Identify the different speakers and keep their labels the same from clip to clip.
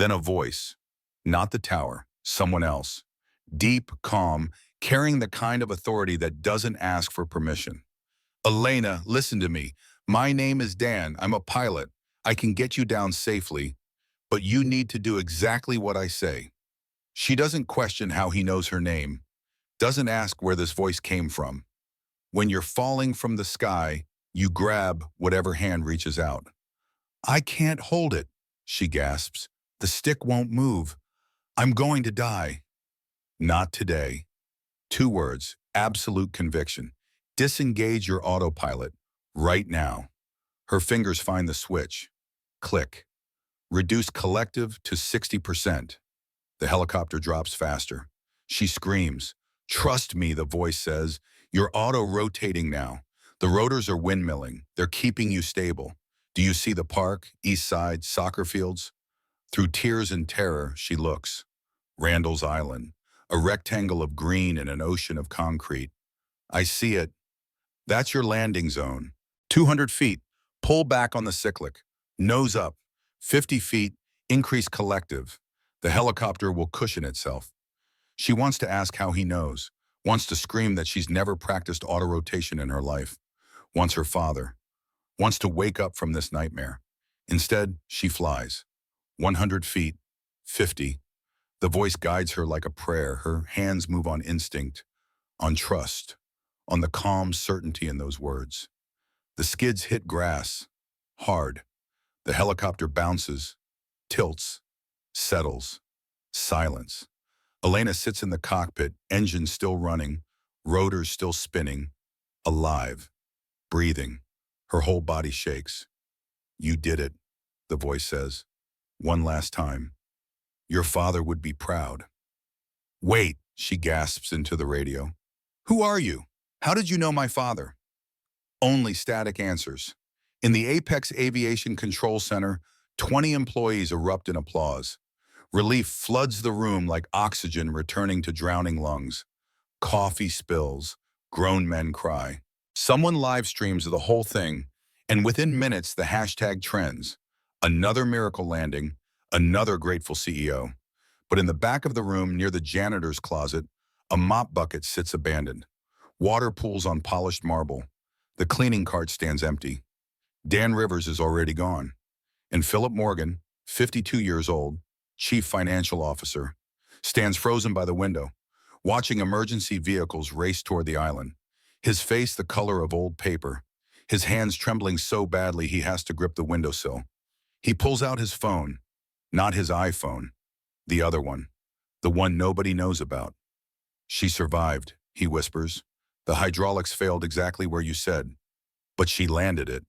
Speaker 1: Then a voice. Not the tower, someone else. Deep, calm, carrying the kind of authority that doesn't ask for permission. Elena, listen to me. My name is Dan. I'm a pilot. I can get you down safely, but you need to do exactly what I say. She doesn't question how he knows her name, doesn't ask where this voice came from. When you're falling from the sky, you grab whatever hand reaches out. I can't hold it, she gasps. The stick won't move. I'm going to die. Not today. 2 words, absolute conviction. Disengage your autopilot, right now. Her fingers find the switch. Click. Reduce collective to 60%. The helicopter drops faster. She screams. Trust me, the voice says. You're auto-rotating now. The rotors are windmilling. They're keeping you stable. Do you see the park, east side, soccer fields? Through tears and terror, she looks. Randall's Island, a rectangle of green in an ocean of concrete. I see it. That's your landing zone. 200 feet. Pull back on the cyclic. Nose up. 50 feet. Increase collective. The helicopter will cushion itself. She wants to ask how he knows. Wants to scream that she's never practiced auto-rotation in her life. Wants her father. Wants to wake up from this nightmare. Instead, she flies. 100 feet. 50. The voice guides her like a prayer. Her hands move on instinct, on trust, on the calm certainty in those words. The skids hit grass, hard. The helicopter bounces, tilts, settles, silence. Elena sits in the cockpit, engine still running, rotors still spinning, alive, breathing. Her whole body shakes. You did it, the voice says. One last time. Your father would be proud. Wait, she gasps into the radio. Who are you? How did you know my father? Only static answers. In the Apex Aviation Control Center, 20 employees erupt in applause. Relief floods the room like oxygen returning to drowning lungs. Coffee spills. Grown men cry. Someone live streams the whole thing, and within minutes the hashtag trends. Another miracle landing, another grateful CEO. But in the back of the room near the janitor's closet, a mop bucket sits abandoned. Water pools on polished marble. The cleaning cart stands empty. Dan Rivers is already gone. And Philip Morgan, 52 years old, chief financial officer, stands frozen by the window, watching emergency vehicles race toward the island. His face the color of old paper, his hands trembling so badly he has to grip the windowsill. He pulls out his phone, not his iPhone, the other one, the one nobody knows about. She survived, he whispers. The hydraulics failed exactly where you said, but she landed it.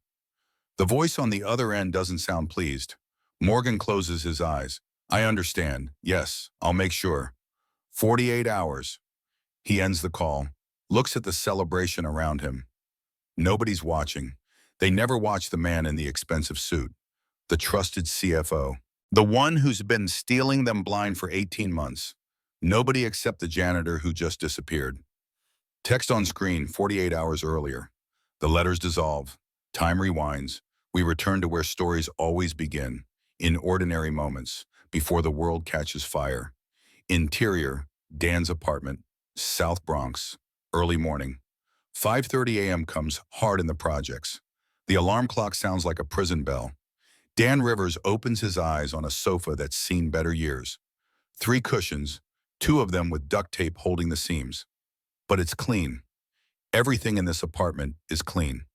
Speaker 1: The voice on the other end doesn't sound pleased. Morgan closes his eyes. I understand. Yes, I'll make sure. 48 hours. He ends the call, looks at the celebration around him. Nobody's watching. They never watch the man in the expensive suit, the trusted CFO, the one who's been stealing them blind for 18 months. Nobody except the janitor who just disappeared. Text on screen 48 hours earlier. The letters dissolve. Time rewinds. We return to where stories always begin, in ordinary moments, before the world catches fire. Interior, Dan's apartment, South Bronx, early morning. 5:30 a.m. comes hard in the projects. The alarm clock sounds like a prison bell. Dan Rivers opens his eyes on a sofa that's seen better years. 3 cushions, 2 of them with duct tape holding the seams. But it's clean. Everything in this apartment is clean.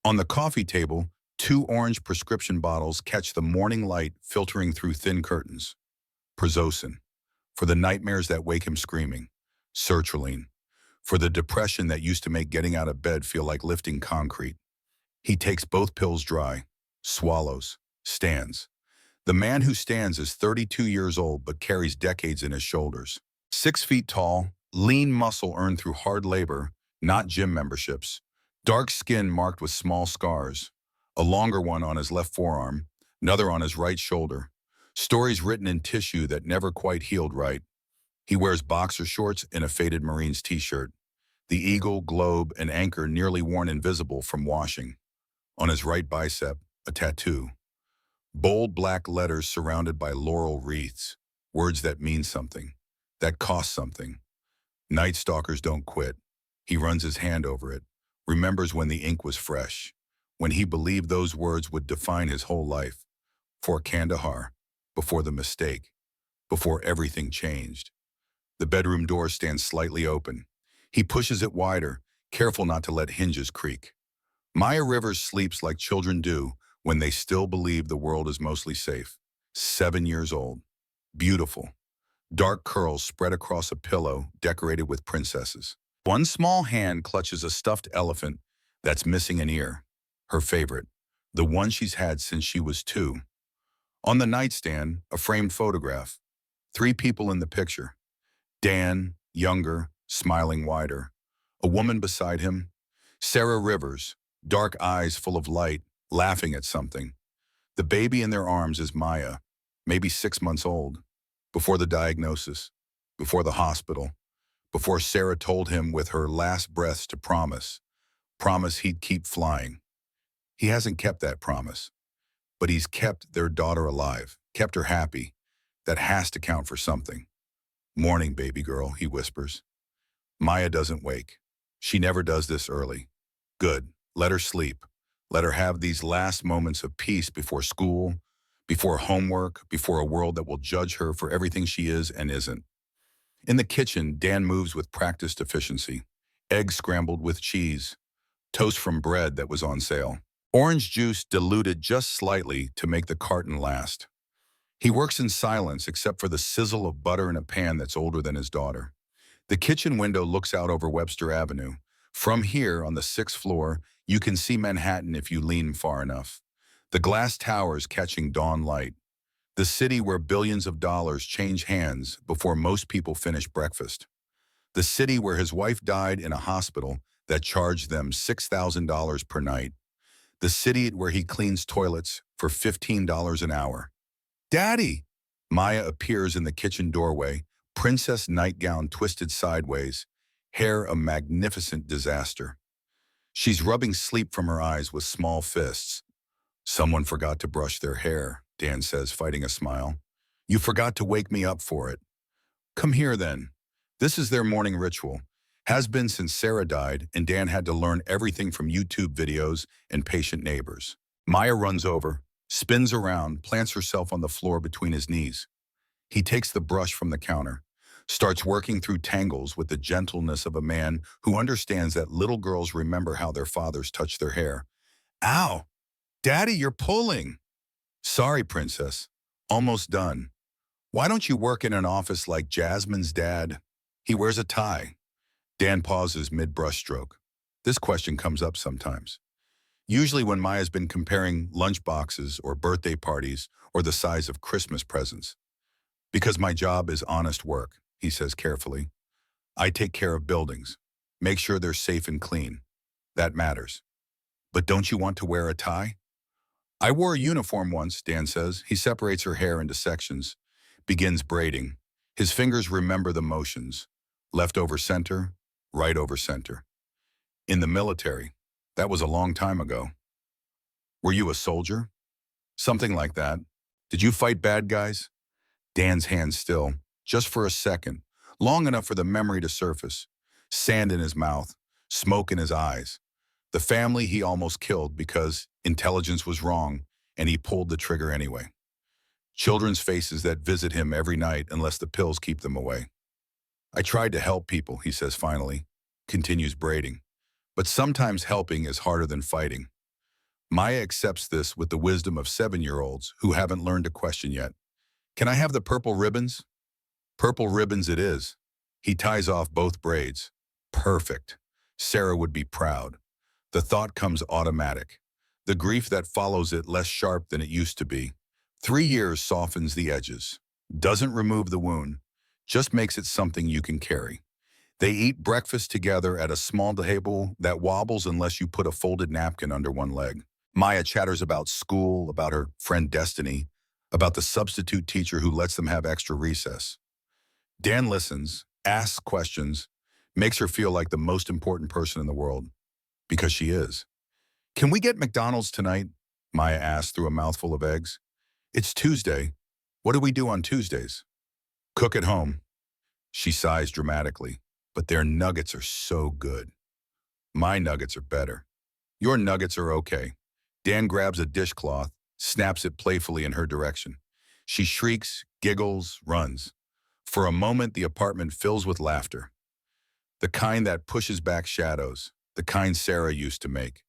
Speaker 1: On the coffee table, 2 orange prescription bottles catch the morning light filtering through thin curtains. Prazosin, for the nightmares that wake him screaming. Sertraline, for the depression that used to make getting out of bed feel like lifting concrete. He takes both pills dry, swallows, stands. The man who stands is 32 years old but carries decades in his shoulders. 6 feet tall, lean muscle earned through hard labor, not gym memberships. Dark skin marked with small scars. A longer one on his left forearm, another on his right shoulder. Stories written in tissue that never quite healed right. He wears boxer shorts and a faded Marines t-shirt. The eagle, globe, and anchor nearly worn invisible from washing. On his right bicep, a tattoo. Bold black letters surrounded by laurel wreaths, words that mean something, that cost something. Night stalkers don't quit. He runs his hand over it, remembers when the ink was fresh, when he believed those words would define his whole life. For Kandahar, before the mistake, before everything changed. The bedroom door stands slightly open. He pushes it wider, careful not to let hinges creak. Maya Rivers sleeps like children do when they still believe the world is mostly safe. 7 years old. Beautiful. Dark curls spread across a pillow decorated with princesses. One small hand clutches a stuffed elephant that's missing an ear. Her favorite. The one she's had since she was 2. On the nightstand, a framed photograph. 3 people in the picture. Dan, younger, smiling wider. A woman beside him. Sarah Rivers, dark eyes full of light, laughing at something. The baby in their arms is Maya, maybe 6 months old. Before the diagnosis, before the hospital, before Sarah told him with her last breaths to promise he'd keep flying. He hasn't kept that promise, but he's kept their daughter alive, kept her happy. That has to count for something. Morning, baby girl, he whispers. Maya doesn't wake. She never does this early. Good. Let her sleep. Let her have these last moments of peace before school, before homework, before a world that will judge her for everything she is and isn't. In the kitchen, Dan moves with practiced efficiency. Eggs scrambled with cheese. Toast from bread that was on sale. Orange juice diluted just slightly to make the carton last. He works in silence except for the sizzle of butter in a pan that's older than his daughter. The kitchen window looks out over Webster Avenue. From here, on the 6th floor, you can see Manhattan if you lean far enough. The glass towers catching dawn light. The city where billions of dollars change hands before most people finish breakfast. The city where his wife died in a hospital that charged them $6,000 per night. The city where he cleans toilets for $15 an hour. Daddy! Maya appears in the kitchen doorway, princess nightgown twisted sideways, hair a magnificent disaster. She's rubbing sleep from her eyes with small fists. Someone forgot to brush their hair, Dan says, fighting a smile. You forgot to wake me up for it. Come here then. This is their morning ritual. Has been since Sarah died, and Dan had to learn everything from YouTube videos and patient neighbors. Maya runs over, spins around, plants herself on the floor between his knees. He takes the brush from the counter, starts working through tangles with the gentleness of a man who understands that little girls remember how their fathers touch their hair. Ow! Daddy, you're pulling! Sorry, princess. Almost done. Why don't you work in an office like Jasmine's dad? He wears a tie. Dan pauses mid-brushstroke. This question comes up sometimes. Usually when Maya's been comparing lunch boxes or birthday parties or the size of Christmas presents. Because my job is honest work, he says carefully. I take care of buildings, make sure they're safe and clean. That matters. But don't you want to wear a tie? I wore a uniform once, Dan says. He separates her hair into sections, begins braiding. His fingers remember the motions. Left over center, right over center. In the military, that was a long time ago. Were you a soldier? Something like that. Did you fight bad guys? Dan's hands still, just for a second, long enough for the memory to surface. Sand in his mouth, smoke in his eyes. The family he almost killed because intelligence was wrong and he pulled the trigger anyway. Children's faces that visit him every night unless the pills keep them away. I tried to help people, he says finally, continues braiding. But sometimes helping is harder than fighting. Maya accepts this with the wisdom of 7-year-olds who haven't learned to question yet. Can I have the purple ribbons? Purple ribbons it is. He ties off both braids. Perfect. Sarah would be proud. The thought comes automatic. The grief that follows it less sharp than it used to be. 3 years softens the edges. Doesn't remove the wound. Just makes it something you can carry. They eat breakfast together at a small table that wobbles unless you put a folded napkin under one leg. Maya chatters about school, about her friend Destiny, about the substitute teacher who lets them have extra recess. Dan listens, asks questions, makes her feel like the most important person in the world. Because she is. Can we get McDonald's tonight? Maya asks through a mouthful of eggs. It's Tuesday. What do we do on Tuesdays? Cook at home. She sighs dramatically, but their nuggets are so good. My nuggets are better. Your nuggets are okay. Dan grabs a dishcloth, snaps it playfully in her direction. She shrieks, giggles, runs. For a moment, the apartment fills with laughter. The kind that pushes back shadows, the kind Sarah used to make.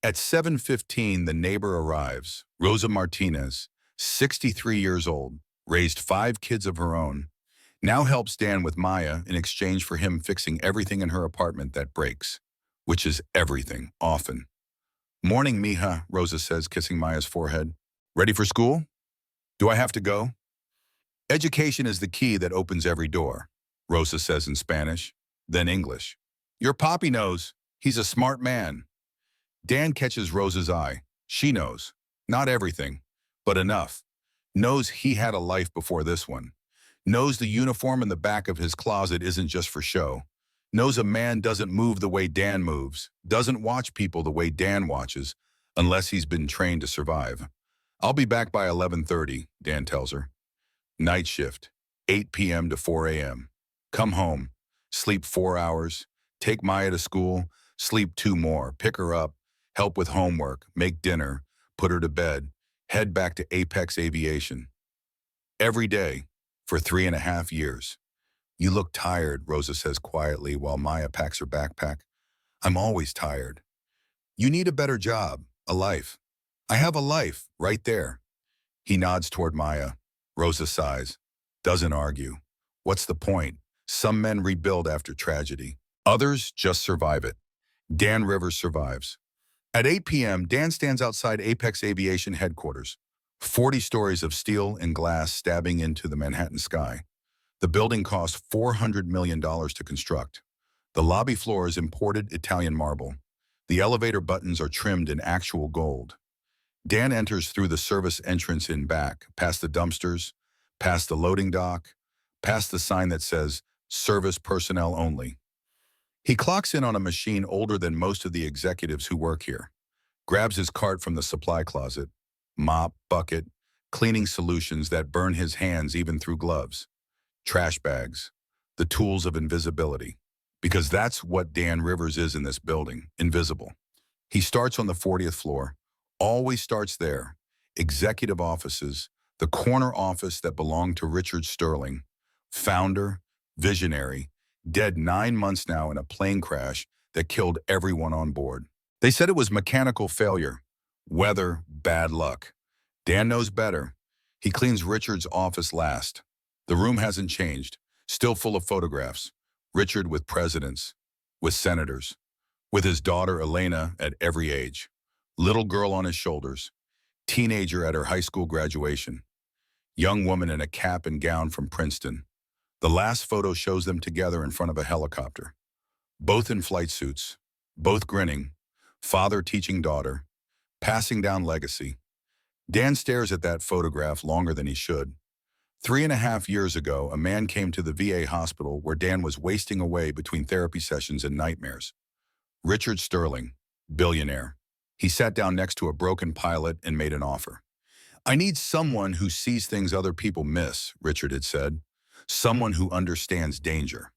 Speaker 1: At 7:15, the neighbor arrives, Rosa Martinez, 63 years old, raised 5 kids of her own, now helps Dan with Maya in exchange for him fixing everything in her apartment that breaks, which is everything, often. Morning, mija, Rosa says, kissing Maya's forehead. Ready for school? Do I have to go? Education is the key that opens every door, Rosa says in Spanish, then English. Your papi knows. He's a smart man. Dan catches Rosa's eye. She knows. Not everything, but enough. Knows he had a life before this one. Knows the uniform in the back of his closet isn't just for show. Knows a man doesn't move the way Dan moves, doesn't watch people the way Dan watches, unless he's been trained to survive. I'll be back by 11:30, Dan tells her. Night shift, 8 p.m. to 4 a.m. Come home, sleep 4 hours, take Maya to school, sleep 2 more, pick her up, help with homework, make dinner, put her to bed, head back to Apex Aviation. Every day, for 3.5 years. You look tired, Rosa says quietly while Maya packs her backpack. I'm always tired. You need a better job, a life. I have a life, right there. He nods toward Maya. Rosa sighs. Doesn't argue. What's the point? Some men rebuild after tragedy. Others just survive it. Dan Rivers survives. At 8 p.m., Dan stands outside Apex Aviation headquarters. 40 stories of steel and glass stabbing into the Manhattan sky. The building cost $400 million to construct. The lobby floor is imported Italian marble. The elevator buttons are trimmed in actual gold. Dan enters through the service entrance in back, past the dumpsters, past the loading dock, past the sign that says, "Service personnel only." He clocks in on a machine older than most of the executives who work here. Grabs his cart from the supply closet, mop, bucket, cleaning solutions that burn his hands even through gloves. Trash bags, the tools of invisibility. Because that's what Dan Rivers is in this building, invisible. He starts on the 40th floor, always starts there. Executive offices, the corner office that belonged to Richard Sterling, founder, visionary, dead 9 months now in a plane crash that killed everyone on board. They said it was mechanical failure, weather, bad luck. Dan knows better. He cleans Richard's office last. The room hasn't changed, still full of photographs. Richard with presidents, with senators, with his daughter Elena at every age. Little girl on his shoulders, teenager at her high school graduation, young woman in a cap and gown from Princeton. The last photo shows them together in front of a helicopter. Both in flight suits, both grinning, father teaching daughter, passing down legacy. Dan stares at that photograph longer than he should. 3.5 years ago, a man came to the VA hospital where Dan was wasting away between therapy sessions and nightmares. Richard Sterling, billionaire. He sat down next to a broken pilot and made an offer. I need someone who sees things other people miss, Richard had said. Someone who understands danger.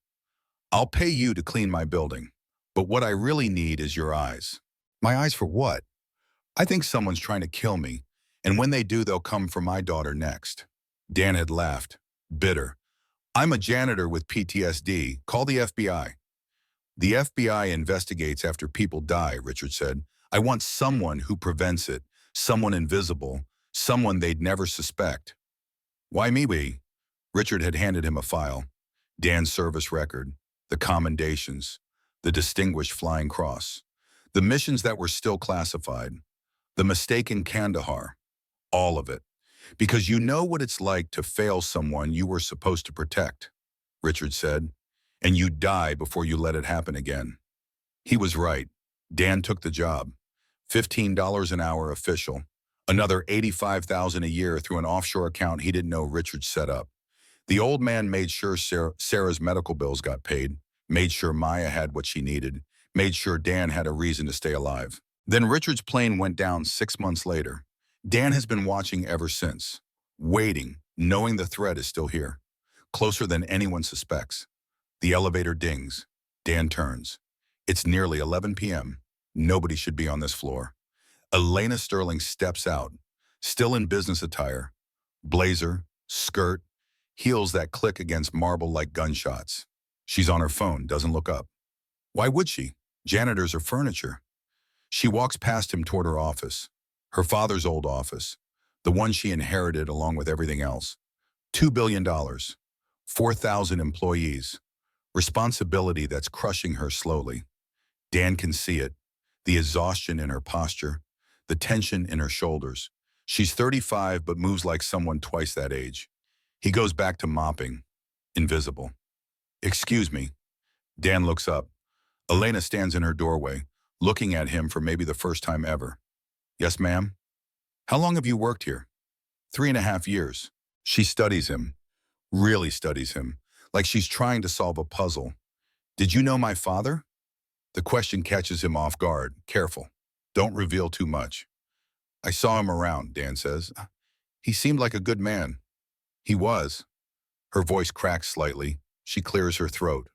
Speaker 1: I'll pay you to clean my building, but what I really need is your eyes. My eyes for what? I think someone's trying to kill me, and when they do, they'll come for my daughter next. Dan had laughed, bitter. I'm a janitor with PTSD. Call the FBI. The FBI investigates after people die, Richard said. I want someone who prevents it, someone invisible, someone they'd never suspect. Why me? Richard had handed him a file. Dan's service record, the commendations, the Distinguished Flying Cross, the missions that were still classified, the mistake in Kandahar, all of it. Because you know what it's like to fail someone you were supposed to protect, Richard said, and you die before you let it happen again. He was right. Dan took the job. $15 an hour official, another $85,000 a year through an offshore account he didn't know Richard set up. The old man made sure Sarah's medical bills got paid, made sure Maya had what she needed, made sure Dan had a reason to stay alive. Then Richard's plane went down 6 months later. Dan has been watching ever since, waiting, knowing the threat is still here, closer than anyone suspects. The elevator dings. Dan turns. It's nearly 11 p.m. Nobody should be on this floor. Elena Sterling steps out, still in business attire. Blazer, skirt, heels that click against marble like gunshots. She's on her phone, doesn't look up. Why would she? Janitors are furniture. She walks past him toward her office. Her father's old office. The one she inherited along with everything else. $2 billion. 4,000 employees. Responsibility that's crushing her slowly. Dan can see it. The exhaustion in her posture. The tension in her shoulders. She's 35 but moves like someone twice that age. He goes back to mopping. Invisible. Excuse me. Dan looks up. Elena stands in her doorway, looking at him for maybe the first time ever. Yes, ma'am? How long have you worked here? 3.5 years. She studies him. Really studies him. Like she's trying to solve a puzzle. Did you know my father? The question catches him off guard. Careful. Don't reveal too much. I saw him around, Dan says. He seemed like a good man. He was. Her voice cracks slightly. She clears her throat.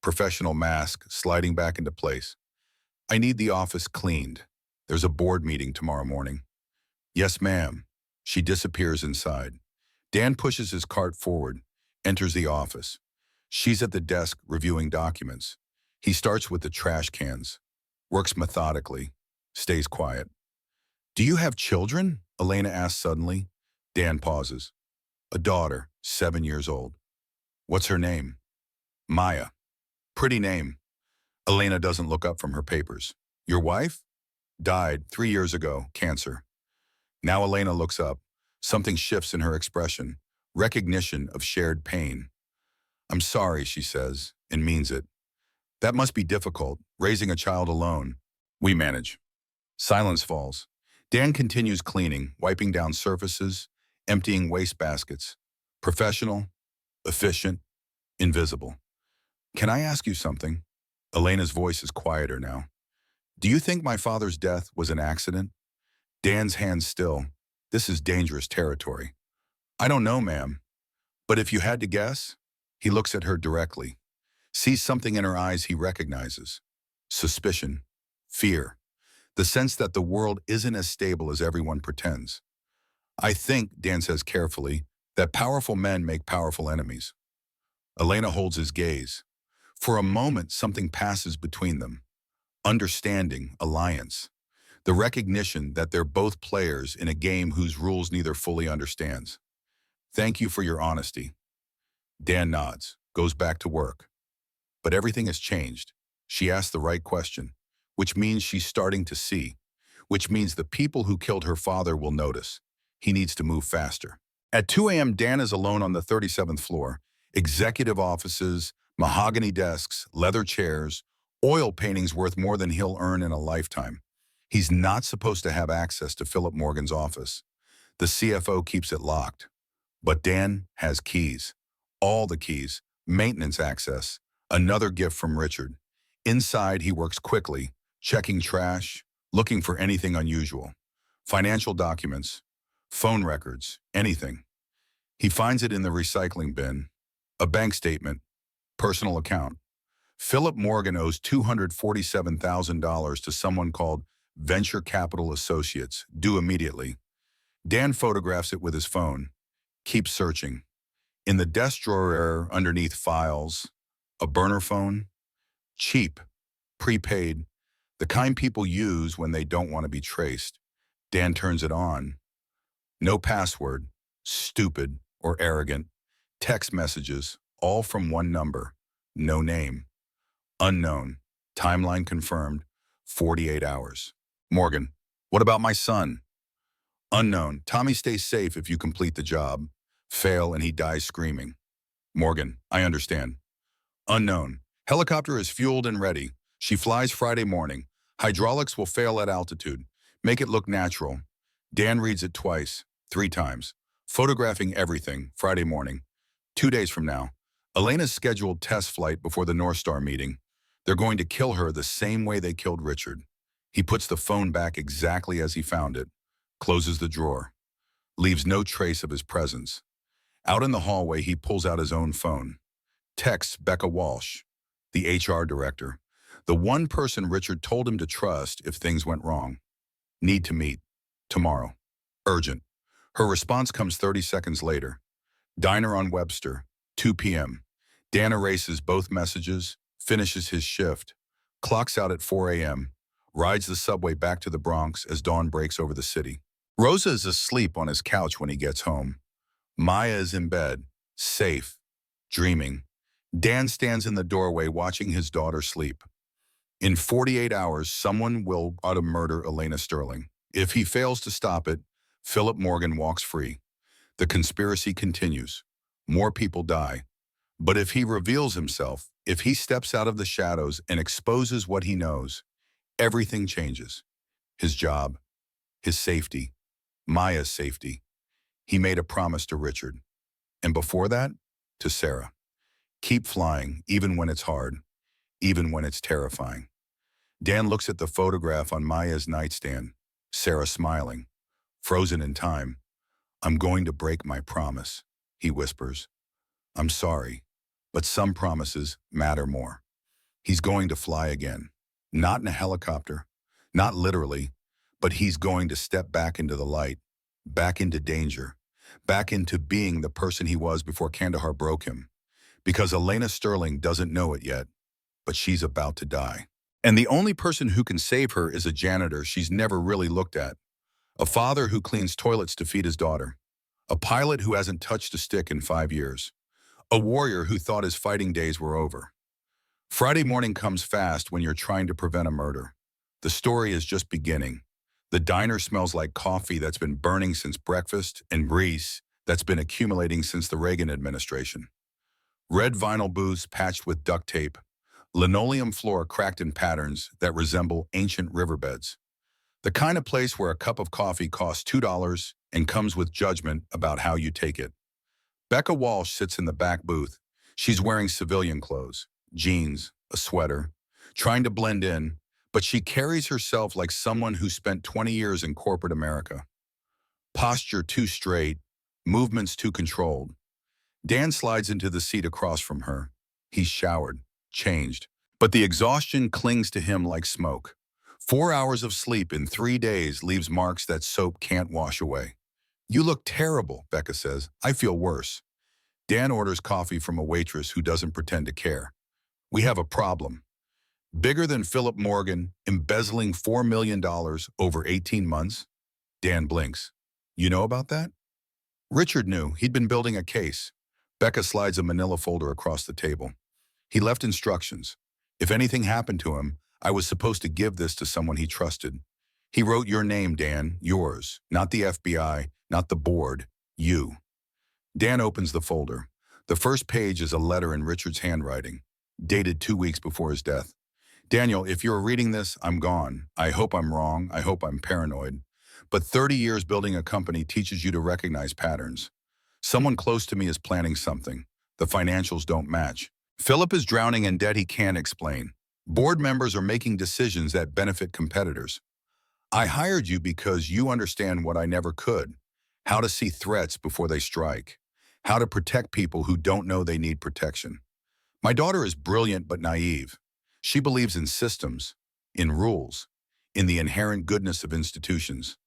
Speaker 1: Professional mask sliding back into place. I need the office cleaned. There's a board meeting tomorrow morning. Yes, ma'am. She disappears inside. Dan pushes his cart forward, enters the office. She's at the desk reviewing documents. He starts with the trash cans, works methodically, stays quiet. Do you have children? Elena asks suddenly. Dan pauses. A daughter, 7 years old. What's her name? Maya. Pretty name. Elena doesn't look up from her papers. Your wife? Died 3 years ago, cancer. Now Elena looks up. Something shifts in her expression. Recognition of shared pain. I'm sorry, she says, and means it. That must be difficult, raising a child alone. We manage. Silence falls. Dan continues cleaning, wiping down surfaces, emptying waste baskets. Professional, efficient, invisible. Can I ask you something? Elena's voice is quieter now. Do you think my father's death was an accident? Dan's hands still. This is dangerous territory. I don't know, ma'am. But if you had to guess? He looks at her directly. Sees something in her eyes he recognizes. Suspicion. Fear. The sense that the world isn't as stable as everyone pretends. I think, Dan says carefully, that powerful men make powerful enemies. Elena holds his gaze. For a moment, something passes between them. Understanding, alliance. The recognition that they're both players in a game whose rules neither fully understands. Thank you for your honesty. Dan nods, goes back to work. But everything has changed. She asked the right question, which means she's starting to see, which means the people who killed her father will notice. He needs to move faster. At 2 a.m., Dan is alone on the 37th floor. Executive offices, mahogany desks, leather chairs, oil paintings worth more than he'll earn in a lifetime. He's not supposed to have access to Philip Morgan's office. The CFO keeps it locked. But Dan has keys. All the keys. Maintenance access. Another gift from Richard. Inside, he works quickly, checking trash, looking for anything unusual. Financial documents, phone records, anything. He finds it in the recycling bin. A bank statement, personal account. Philip Morgan owes $247,000 to someone called Venture Capital Associates, due immediately. Dan photographs it with his phone. Keeps searching. In the desk drawer underneath files, a burner phone. Cheap, prepaid, the kind people use when they don't want to be traced. Dan turns it on. No password, stupid or arrogant. Text messages, all from one number. No name. Unknown. Timeline confirmed. 48 hours. Morgan, what about my son? Unknown. Tommy stays safe if you complete the job. Fail and he dies screaming. Morgan, I understand. Unknown. Helicopter is fueled and ready. She flies Friday morning. Hydraulics will fail at altitude. Make it look natural. Dan reads it twice, 3 times. Photographing everything, Friday morning. 2 days from now. Elena's scheduled test flight before the North Star meeting. They're going to kill her the same way they killed Richard. He puts the phone back exactly as he found it. closes the drawer, leaves no trace of his presence. Out in the hallway, he pulls out his own phone, texts Becca Walsh, the HR director, the one person Richard told him to trust if things went wrong. Need to meet. Tomorrow. Urgent. Her response comes 30 seconds later. Diner on Webster, 2 p.m. Dan erases both messages, finishes his shift, clocks out at 4 a.m., rides the subway back to the Bronx as dawn breaks over the city. Rosa is asleep on his couch when he gets home. Maya is in bed, safe, dreaming. Dan stands in the doorway watching his daughter sleep. In 48 hours, someone will murder Elena Sterling. If he fails to stop it, Philip Morgan walks free. The conspiracy continues. More people die. But if he reveals himself, if he steps out of the shadows and exposes what he knows, everything changes. His job, his safety, Maya's safety. He made a promise to Richard. And before that, to Sarah. Keep flying, even when it's hard, even when it's terrifying. Dan looks at the photograph on Maya's nightstand, Sarah smiling, frozen in time. I'm going to break my promise, he whispers. I'm sorry, but some promises matter more. He's going to fly again, not in a helicopter, not literally, but he's going to step back into the light, back into danger, back into being the person he was before Kandahar broke him. Because Elena Sterling doesn't know it yet, but she's about to die. And the only person who can save her is a janitor she's never really looked at, a father who cleans toilets to feed his daughter, a pilot who hasn't touched a stick in 5 years, a warrior who thought his fighting days were over. Friday morning comes fast when you're trying to prevent a murder. The story is just beginning. The diner smells like coffee that's been burning since breakfast and grease that's been accumulating since the Reagan administration. Red vinyl booths patched with duct tape, linoleum floor cracked in patterns that resemble ancient riverbeds. The kind of place where a cup of coffee costs $2 and comes with judgment about how you take it. Becca Walsh sits in the back booth. She's wearing civilian clothes, jeans, a sweater, trying to blend in, but she carries herself like someone who spent 20 years in corporate America. Posture too straight, movements too controlled. Dan slides into the seat across from her. He's showered, changed, but the exhaustion clings to him like smoke. 4 hours of sleep in 3 days leaves marks that soap can't wash away. You look terrible, Becca says. I feel worse. Dan orders coffee from a waitress who doesn't pretend to care. We have a problem. Bigger than Philip Morgan embezzling $4 million over 18 months? Dan blinks. You know about that? Richard knew. He'd been building a case. Becca slides a manila folder across the table. He left instructions. If anything happened to him, I was supposed to give this to someone he trusted. He wrote your name, Dan, yours, not the FBI, not the board, you. Dan opens the folder. The first page is a letter in Richard's handwriting, dated 2 weeks before his death. Daniel, if you're reading this, I'm gone. I hope I'm wrong. I hope I'm paranoid. But 30 years building a company teaches you to recognize patterns. Someone close to me is planning something. The financials don't match. Philip is drowning in debt he can't explain. Board members are making decisions that benefit competitors. I hired you because you understand what I never could. How to see threats before they strike. How to protect people who don't know they need protection. My daughter is brilliant but naive. She believes in systems, in rules, in the inherent goodness of institutions.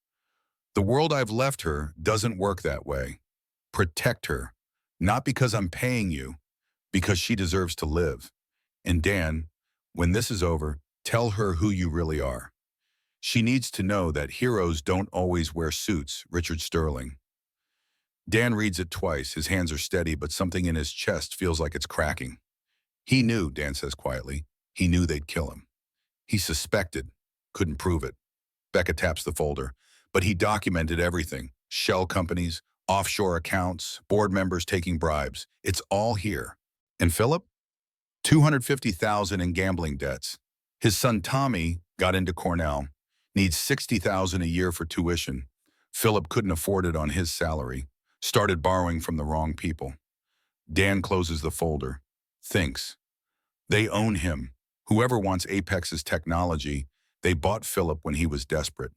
Speaker 1: The world I've left her doesn't work that way. Protect her, not because I'm paying you, because she deserves to live. And Dan, when this is over, tell her who you really are. She needs to know that heroes don't always wear suits, Richard Sterling. Dan reads it twice. His hands are steady, but something in his chest feels like it's cracking. He knew, Dan says quietly. He knew they'd kill him. He suspected, couldn't prove it. Becca taps the folder, but he documented everything. Shell companies, offshore accounts, board members taking bribes. It's all here. And Philip? $250,000 in gambling debts. His son Tommy got into Cornell, needs $60,000 a year for tuition. Philip couldn't afford it on his salary, started borrowing from the wrong people. Dan closes the folder, thinks. They own him. Whoever wants Apex's technology, they bought Philip when he was desperate.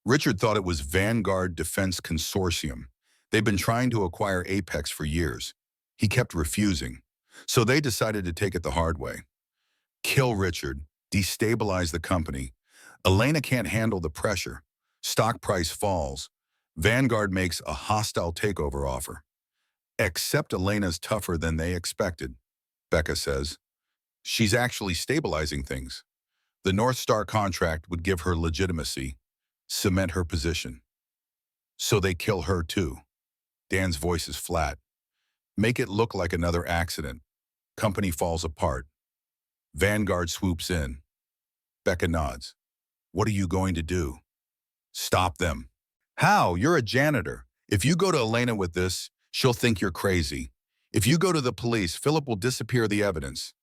Speaker 1: Richard thought it was Vanguard Defense Consortium. They'd been trying to acquire Apex for years. He kept refusing. So they decided to take it the hard way. Kill Richard, destabilize the company. Elena can't handle the pressure. Stock price falls. Vanguard makes a hostile takeover offer. Except Elena's tougher than they expected, Becca says. She's actually stabilizing things. The North Star contract would give her legitimacy, cement her position. So they kill her too. Dan's voice is flat. Make it look like another accident. Company falls apart. Vanguard swoops in. Becca nods. What are you going to do? Stop them. How? You're a janitor. If you go to Elena with this, she'll think you're crazy. If you go to the police, Philip will disappear the evidence.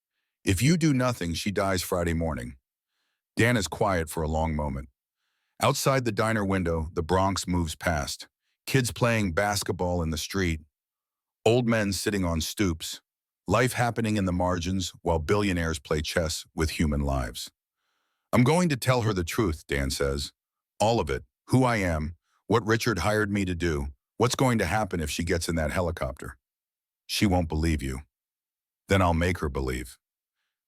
Speaker 1: If you do nothing, she dies Friday morning. Dan is quiet for a long moment. Outside the diner window, the Bronx moves past. Kids playing basketball in the street. Old men sitting on stoops. Life happening in the margins while billionaires play chess with human lives. I'm going to tell her the truth, Dan says. All of it. Who I am. What Richard hired me to do. What's going to happen if she gets in that helicopter. She won't believe you. Then I'll make her believe.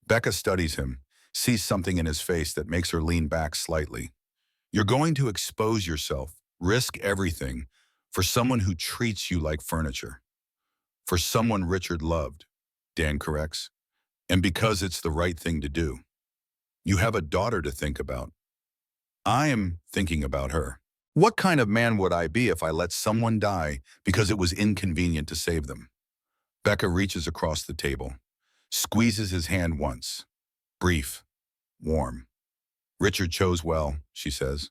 Speaker 1: Becca studies him, sees something in his face that makes her lean back slightly. You're going to expose yourself, risk everything, for someone who treats you like furniture. For someone Richard loved, Dan corrects, and because it's the right thing to do. You have a daughter to think about. I am thinking about her. What kind of man would I be if I let someone die because it was inconvenient to save them? Becca reaches across the table, squeezes his hand once. Brief, warm. Richard chose well, she says.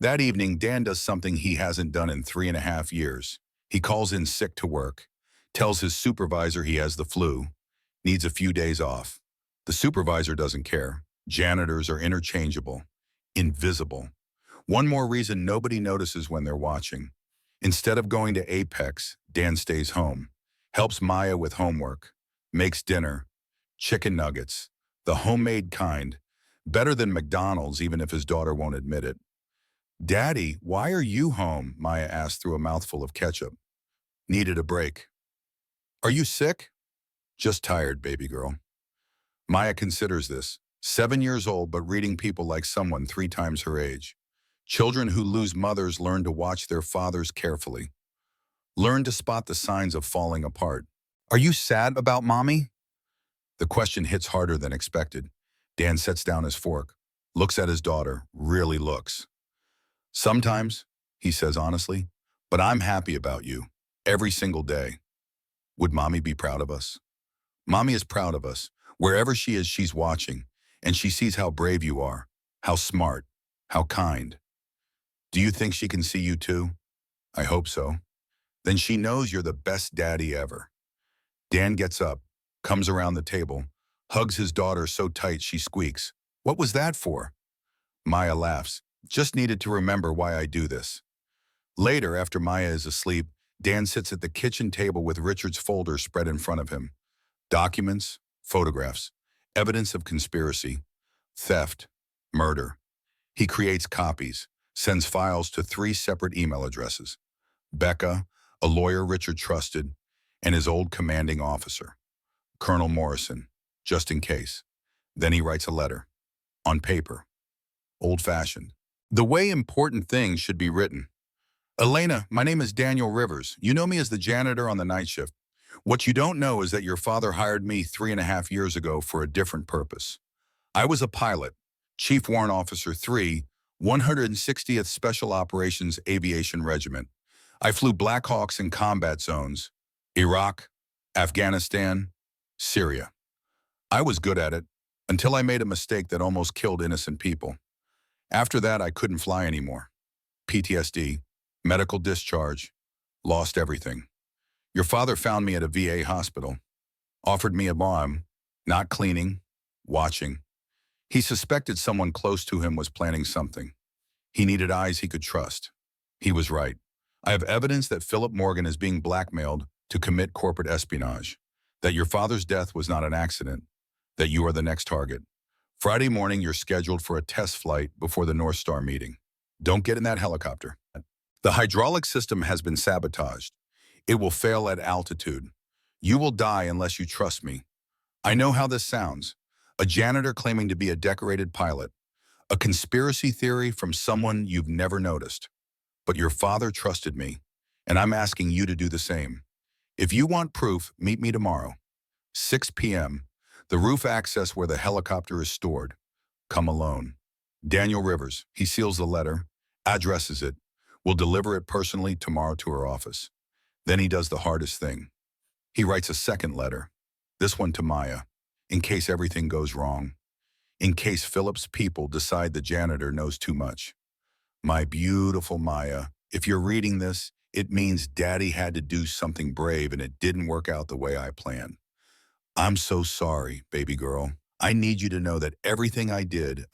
Speaker 1: That evening, Dan does something he hasn't done in 3.5 years. He calls in sick to work, tells his supervisor he has the flu, needs a few days off. The supervisor doesn't care. Janitors are interchangeable, invisible. One more reason nobody notices when they're watching. Instead of going to Apex, Dan stays home, helps Maya with homework, makes dinner, chicken nuggets, the homemade kind, better than McDonald's even if his daughter won't admit it. Daddy, why are you home? Maya asked through a mouthful of ketchup. Needed a break. Are you sick? Just tired, baby girl. Maya considers this. 7 years old, but reading people like someone 3 times her age. Children who lose mothers learn to watch their fathers carefully. Learn to spot the signs of falling apart. Are you sad about mommy? The question hits harder than expected. Dan sets down his fork, looks at his daughter, really looks. Sometimes, he says honestly, but I'm happy about you. Every single day. Would mommy be proud of us? Mommy is proud of us. Wherever she is, she's watching. And she sees how brave you are, how smart, how kind. Do you think she can see you too? I hope so. Then she knows you're the best daddy ever. Dan gets up, comes around the table, hugs his daughter so tight she squeaks. What was that for? Maya laughs. Just needed to remember why I do this. Later, after Maya is asleep, Dan sits at the kitchen table with Richard's folder spread in front of him. Documents, photographs, evidence of conspiracy, theft, murder. He creates copies, sends files to 3 separate email addresses. Becca, a lawyer Richard trusted, and his old commanding officer, Colonel Morrison, just in case. Then he writes a letter, on paper, old-fashioned, the way important things should be written. Elena, my name is Daniel Rivers. You know me as the janitor on the night shift. What you don't know is that your father hired me 3.5 years ago for a different purpose. I was a pilot, Chief Warrant Officer 3, 160th Special Operations Aviation Regiment. I flew Black Hawks in combat zones, Iraq, Afghanistan, Syria. I was good at it until I made a mistake that almost killed innocent people. After that, I couldn't fly anymore. PTSD, medical discharge, lost everything. Your father found me at a VA hospital, offered me a bomb, not cleaning, watching. He suspected someone close to him was planning something. He needed eyes he could trust. He was right. I have evidence that Philip Morgan is being blackmailed to commit corporate espionage, that your father's death was not an accident, that you are the next target. Friday morning, you're scheduled for a test flight before the North Star meeting. Don't get in that helicopter. The hydraulic system has been sabotaged. It will fail at altitude. You will die unless you trust me. I know how this sounds. A janitor claiming to be a decorated pilot. A conspiracy theory from someone you've never noticed. But your father trusted me, and I'm asking you to do the same. If you want proof, meet me tomorrow. 6 p.m. The roof access where the helicopter is stored. Come alone. Daniel Rivers. He seals the letter, addresses it, will deliver it personally tomorrow to her office. Then he does the hardest thing. He writes a second letter, this one to Maya, in case everything goes wrong, in case Philip's people decide the janitor knows too much. My beautiful Maya, if you're reading this, it means Daddy had to do something brave and it didn't work out the way I planned. I'm so sorry, baby girl. I need you to know that everything I did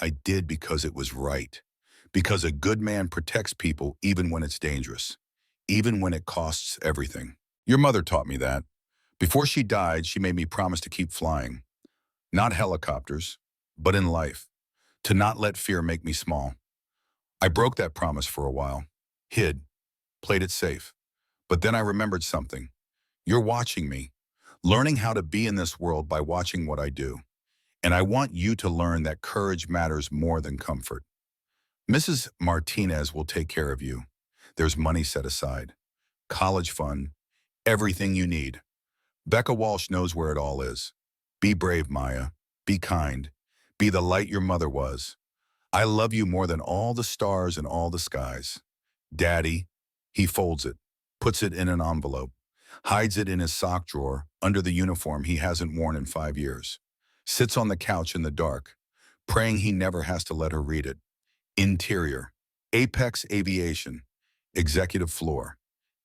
Speaker 1: because it was right. Because a good man protects people even when it's dangerous, even when it costs everything. Your mother taught me that. Before she died, she made me promise to keep flying. Not helicopters, but in life. To not let fear make me small. I broke that promise for a while. Hid. Played it safe. But then I remembered something. You're watching me. Learning how to be in this world by watching what I do. And I want you to learn that courage matters more than comfort. Mrs. Martinez will take care of you. There's money set aside. College fund. Everything you need. Becca Walsh knows where it all is. Be brave, Maya. Be kind. Be the light your mother was. I love you more than all the stars and all the skies. Daddy, he folds it, puts it in an envelope, hides it in his sock drawer under the uniform he hasn't worn in 5 years. Sits on the couch in the dark, praying he never has to let her read it. Interior, Apex Aviation, executive floor.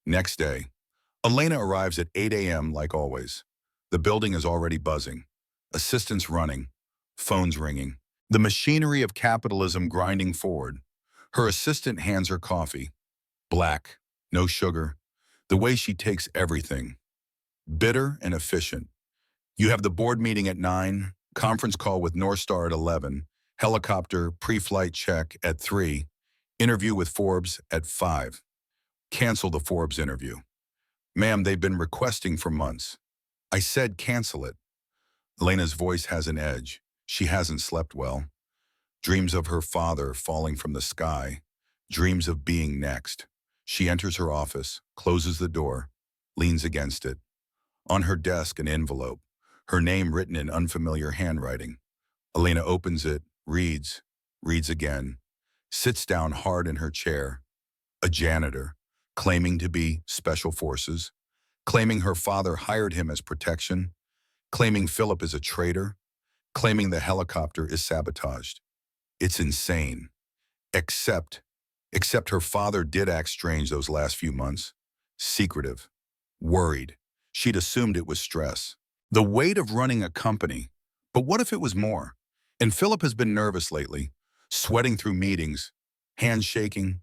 Speaker 1: Next day, Elena arrives at 8 a.m. like always. The building is already buzzing. Assistants running, phones ringing. The machinery of capitalism grinding forward. Her assistant hands her coffee. Black, no sugar. The way she takes everything. Bitter and efficient. You have the board meeting at 9, conference call with North Star at 11, helicopter pre-flight check at 3, interview with Forbes at 5. Cancel the Forbes interview. Ma'am, they've been requesting for months. I said cancel it. Elena's voice has an edge. She hasn't slept well. Dreams of her father falling from the sky. Dreams of being next. She enters her office, closes the door, leans against it. On her desk, an envelope. Her name written in unfamiliar handwriting. Elena opens it, reads again, sits down hard in her chair. A janitor, claiming to be special forces, claiming her father hired him as protection, claiming Philip is a traitor, claiming the helicopter is sabotaged. It's insane. Except her father did act strange those last few months. Secretive. Worried. She'd assumed it was stress. The weight of running a company. But what if it was more? And Philip has been nervous lately, sweating through meetings, hands shaking.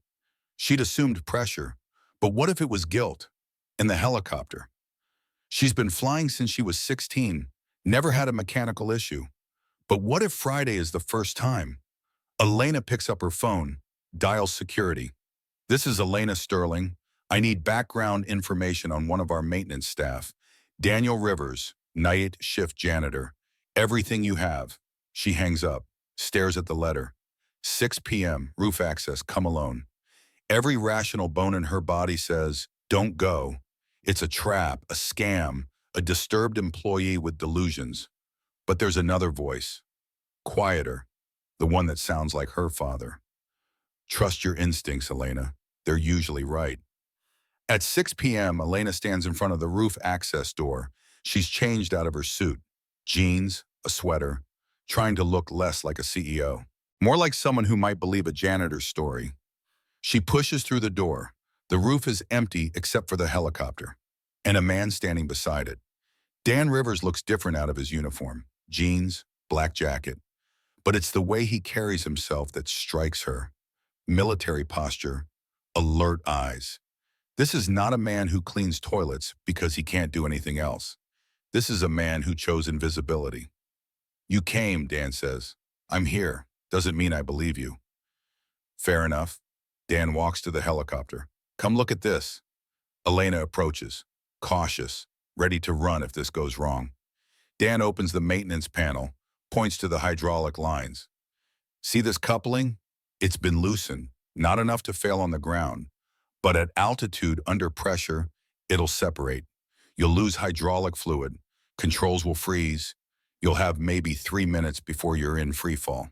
Speaker 1: She'd assumed pressure. But what if it was guilt? And the helicopter? She's been flying since she was 16, never had a mechanical issue. But what if Friday is the first time? Elena picks up her phone, dials security. This is Elena Sterling. I need background information on one of our maintenance staff. Daniel Rivers, night shift janitor. Everything you have. She hangs up, stares at the letter. 6 p.m., roof access, come alone. Every rational bone in her body says, don't go. It's a trap, a scam, a disturbed employee with delusions. But there's another voice, quieter, the one that sounds like her father. Trust your instincts, Elena. They're usually right. At 6 p.m., Elena stands in front of the roof access door. She's changed out of her suit, jeans, a sweater, trying to look less like a CEO, more like someone who might believe a janitor's story. She pushes through the door. The roof is empty except for the helicopter, and a man standing beside it. Dan Rivers looks different out of his uniform, jeans, black jacket. But it's the way he carries himself that strikes her. Military posture, alert eyes. This is not a man who cleans toilets because he can't do anything else. This is a man who chose invisibility. You came, Dan says. I'm here. Doesn't mean I believe you. Fair enough. Dan walks to the helicopter. Come look at this. Elena approaches, cautious, ready to run if this goes wrong. Dan opens the maintenance panel, points to the hydraulic lines. See this coupling? It's been loosened, not enough to fail on the ground, but at altitude under pressure, it'll separate. You'll lose hydraulic fluid, controls will freeze, you'll have maybe 3 minutes before you're in free fall.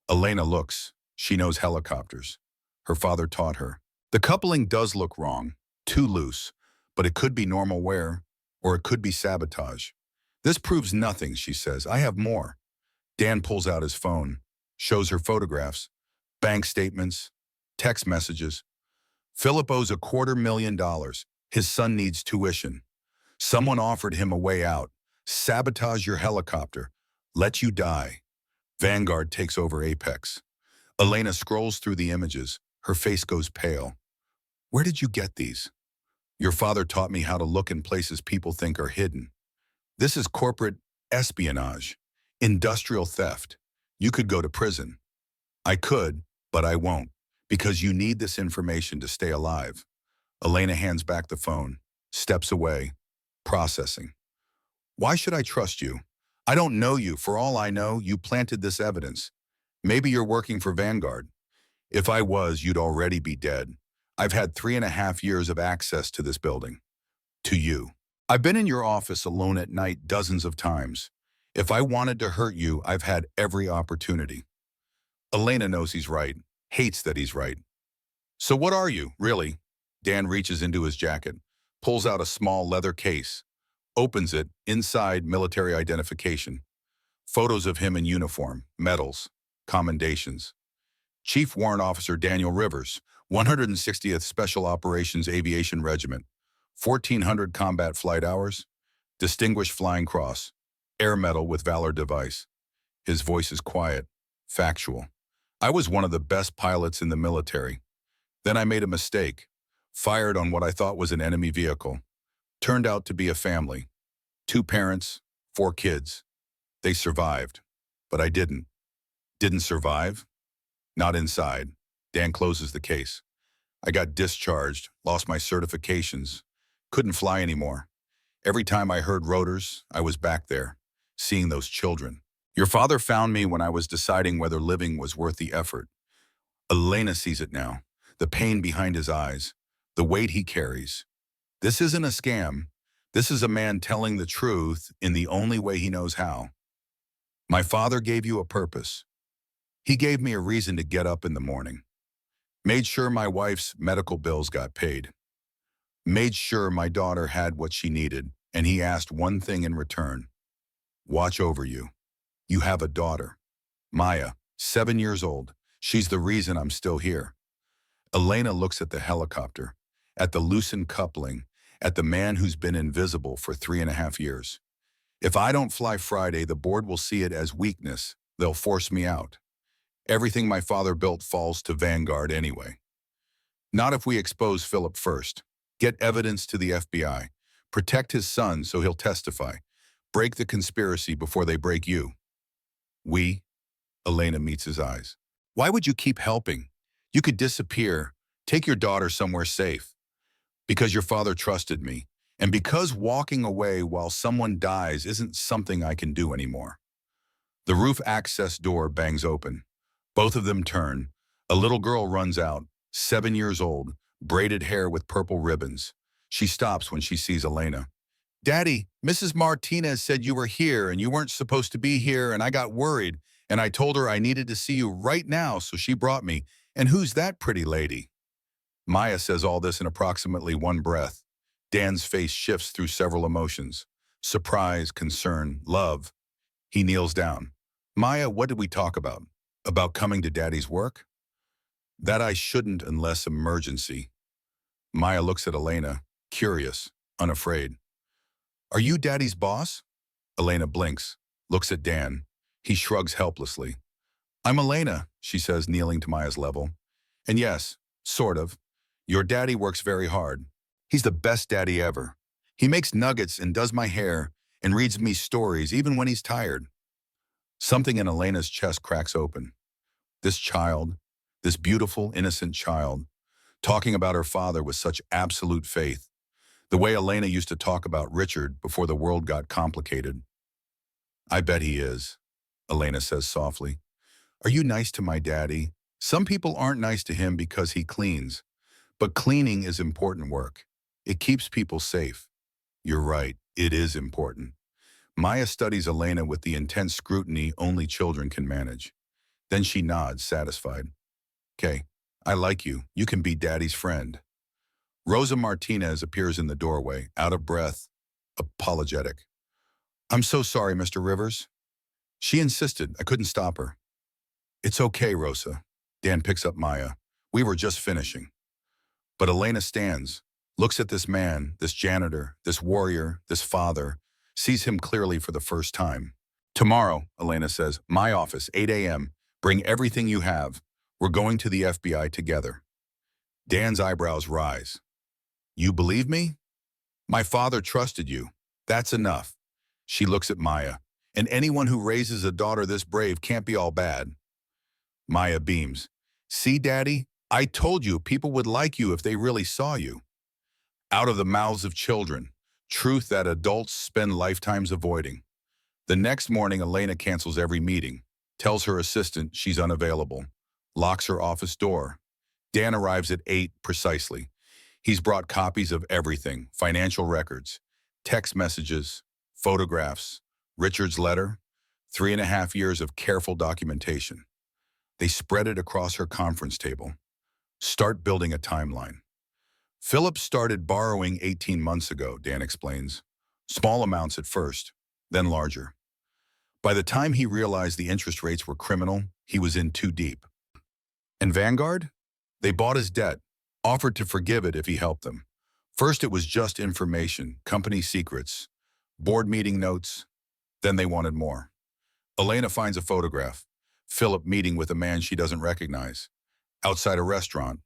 Speaker 1: Elena looks. She knows helicopters. Her father taught her. The coupling does look wrong, too loose, but it could be normal wear, or it could be sabotage. This proves nothing, she says. I have more. Dan pulls out his phone, shows her photographs, bank statements, text messages. Philip owes $250,000. His son needs tuition. Someone offered him a way out. Sabotage your helicopter. Let you die. Vanguard takes over Apex. Elena scrolls through the images. Her face goes pale. Where did you get these? Your father taught me how to look in places people think are hidden. This is corporate espionage, industrial theft. You could go to prison. I could, but I won't, because you need this information to stay alive. Elena hands back the phone, steps away, processing. Why should I trust you? I don't know you. For all I know, you planted this evidence. Maybe you're working for Vanguard. If I was, you'd already be dead. I've had 3.5 years of access to this building. To you. I've been in your office alone at night dozens of times. If I wanted to hurt you, I've had every opportunity. Elena knows he's right, hates that he's right. So what are you, really? Dan reaches into his jacket, pulls out a small leather case, opens it, inside military identification. Photos of him in uniform, medals, commendations. Chief Warrant Officer Daniel Rivers, 160th Special Operations Aviation Regiment, 1,400 combat flight hours, Distinguished Flying Cross, Air Medal with Valor Device. His voice is quiet, factual. I was one of the best pilots in the military. Then I made a mistake, fired on what I thought was an enemy vehicle. Turned out to be a family. 2 parents, 4 kids. They survived, but I didn't. Didn't survive? Not inside. Dan closes the case. I got discharged, lost my certifications, couldn't fly anymore. Every time I heard rotors, I was back there, seeing those children. Your father found me when I was deciding whether living was worth the effort. Elena sees it now, the pain behind his eyes, the weight he carries. This isn't a scam. This is a man telling the truth in the only way he knows how. My father gave you a purpose. He gave me a reason to get up in the morning. Made sure my wife's medical bills got paid. Made sure my daughter had what she needed, and he asked one thing in return. Watch over you. You have a daughter. Maya, 7 years old. She's the reason I'm still here. Elena looks at the helicopter, at the loosened coupling, at the man who's been invisible for 3.5 years. If I don't fly Friday, the board will see it as weakness. They'll force me out. Everything my father built falls to Vanguard anyway. Not if we expose Philip first. Get evidence to the FBI. Protect his son so he'll testify. Break the conspiracy before they break you. We? Elena meets his eyes. Why would you keep helping? You could disappear. Take your daughter somewhere safe. Because your father trusted me. And because walking away while someone dies isn't something I can do anymore. The roof access door bangs open. Both of them turn. A little girl runs out, 7 years old, braided hair with purple ribbons. She stops when she sees Elena. Daddy, Mrs. Martinez said you were here and you weren't supposed to be here, and I got worried, and I told her I needed to see you right now, so she brought me. And who's that pretty lady? Maya says all this in approximately one breath. Dan's face shifts through several emotions. Surprise, concern, love. He kneels down. Maya, what did we talk about? About coming to Daddy's work? That I shouldn't unless emergency. Maya looks at Elena, curious, unafraid. Are you Daddy's boss? Elena blinks, looks at Dan. He shrugs helplessly. I'm Elena, she says, kneeling to Maya's level. And yes, sort of. Your daddy works very hard. He's the best daddy ever. He makes nuggets and does my hair and reads me stories even when he's tired. Something in Elena's chest cracks open. This child, This beautiful, innocent child, talking about her father with such absolute faith, the way Elena used to talk about Richard before the world got complicated. I bet he is, Elena says softly. Are you nice to my daddy? Some people aren't nice to him because he cleans, but cleaning is important work. It keeps people safe. You're right, it is important. Maya studies Elena with the intense scrutiny only children can manage. Then she nods, satisfied. Okay, I like you. You can be daddy's friend. Rosa Martinez appears in the doorway, out of breath, apologetic. I'm so sorry, Mr. Rivers. She insisted. I couldn't stop her. It's okay, Rosa. Dan picks up Maya. We were just finishing. But Elena stands, looks at this man, this janitor, this warrior, this father, sees him clearly for the first time. Tomorrow, Elena says, my office, 8 a.m. Bring everything you have. We're going to the FBI together. Dan's eyebrows rise. You believe me? My father trusted you. That's enough. She looks at Maya. And anyone who raises a daughter this brave can't be all bad. Maya beams. See, Daddy? I told you people would like you if they really saw you. Out of the mouths of children. Truth that adults spend lifetimes avoiding. The next morning, Elena cancels every meeting, tells her assistant she's unavailable, locks her office door. Dan arrives at 8 precisely. He's brought copies of everything, financial records, text messages, photographs, Richard's letter, 3.5 years of careful documentation. They spread it across her conference table. Start building a timeline. Philip started borrowing 18 months ago, Dan explains. Small amounts at first, then larger. By the time he realized the interest rates were criminal, he was in too deep. And Vanguard? They bought his debt, offered to forgive it if he helped them. First it was just information, company secrets, board meeting notes. Then they wanted more. Elena finds a photograph. Philip meeting with a man she doesn't recognize. Outside a restaurant.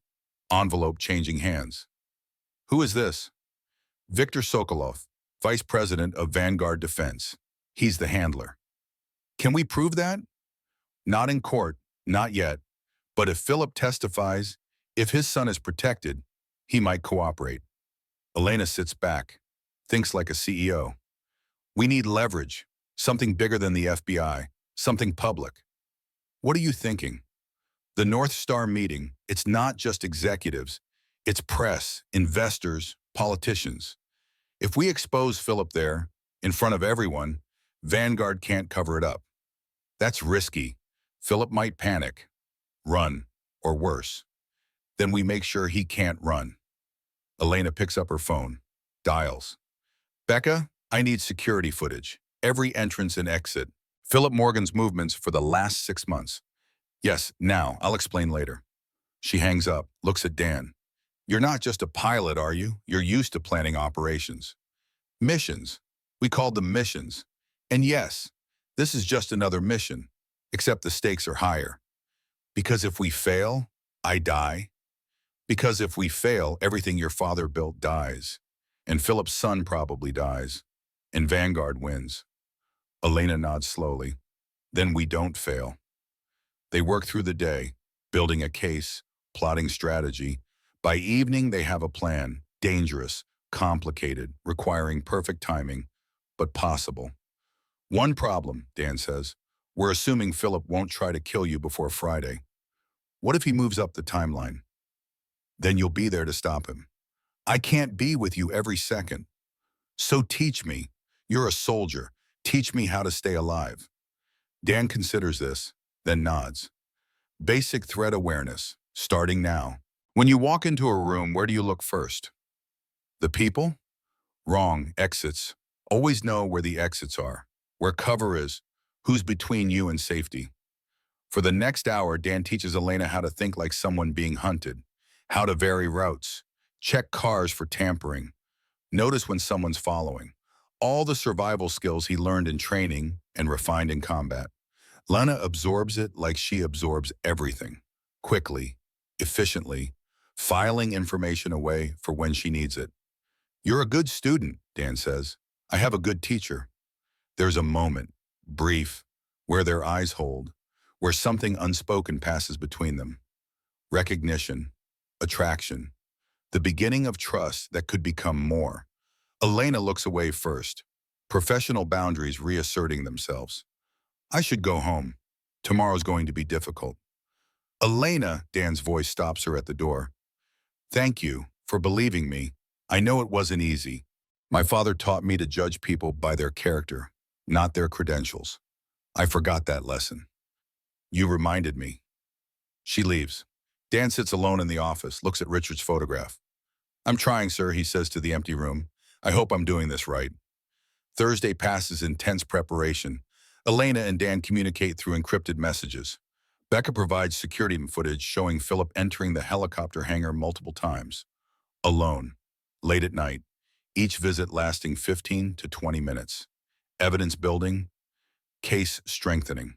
Speaker 1: Envelope changing hands. Who is this? Viktor Sokolov, Vice President of Vanguard Defense. He's the handler. Can we prove that? Not in court, not yet. But if Philip testifies, if his son is protected, he might cooperate. Elena sits back, thinks like a CEO. We need leverage, something bigger than the FBI, something public. What are you thinking? The North Star meeting, it's not just executives, it's press, investors, politicians. If we expose Philip there, in front of everyone, Vanguard can't cover it up. That's risky. Philip might panic, run, or worse. Then we make sure he can't run. Elena picks up her phone, dials. Becca, I need security footage. Every entrance and exit. Philip Morgan's movements for the last 6 months. Yes, now, I'll explain later. She hangs up, looks at Dan. You're not just a pilot, are you? You're used to planning operations. Missions. We called them missions. And yes, this is just another mission, except the stakes are higher. Because if we fail, I die. Because if we fail, everything your father built dies. And Philip's son probably dies. And Vanguard wins. Elena nods slowly. Then we don't fail. They work through the day, building a case, plotting strategy. By evening, they have a plan, dangerous, complicated, requiring perfect timing, but possible. One problem, Dan says. We're assuming Philip won't try to kill you before Friday. What if he moves up the timeline? Then you'll be there to stop him. I can't be with you every second. So teach me. You're a soldier. Teach me how to stay alive. Dan considers this, then nods. Basic threat awareness, starting now. When you walk into a room, where do you look first? The people? Wrong, exits. Always know where the exits are, where cover is, who's between you and safety. For the next hour, Dan teaches Elena how to think like someone being hunted, how to vary routes, check cars for tampering, notice when someone's following. All the survival skills he learned in training and refined in combat. Lena absorbs it like she absorbs everything, quickly, efficiently, filing information away for when she needs it. You're a good student, Dan says. I have a good teacher. There's a moment, brief, where their eyes hold, where something unspoken passes between them. recognition, attraction, the beginning of trust that could become more. Elena looks away first, professional boundaries reasserting themselves. I should go home. Tomorrow's going to be difficult. Elena, Dan's voice stops her at the door. Thank you for believing me. I know it wasn't easy. My father taught me to judge people by their character, not their credentials. I forgot that lesson. You reminded me. She leaves. Dan sits alone in the office, looks at Richard's photograph. I'm trying, sir, he says to the empty room. I hope I'm doing this right. Thursday passes in tense preparation. Elena and Dan communicate through encrypted messages. Becca provides security footage showing Philip entering the helicopter hangar multiple times. Alone. Late at night. Each visit lasting 15 to 20 minutes. Evidence building. Case strengthening.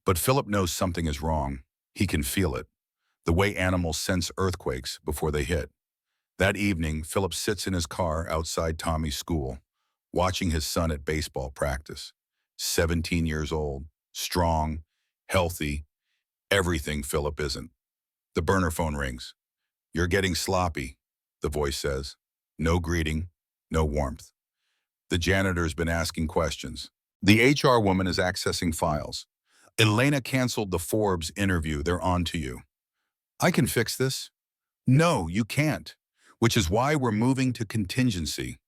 Speaker 1: But Philip knows something is wrong. He can feel it. The way animals sense earthquakes before they hit. That evening, Philip sits in his car outside Tommy's school, watching his son at baseball practice. 17 years old, strong, healthy, everything Philip isn't. The burner phone rings. You're getting sloppy, the voice says. No greeting, no warmth. The janitor's been asking questions. The HR woman is accessing files. Elena canceled the Forbes interview. They're on to you. I can fix this. No, you can't. Which is why we're moving to contingency.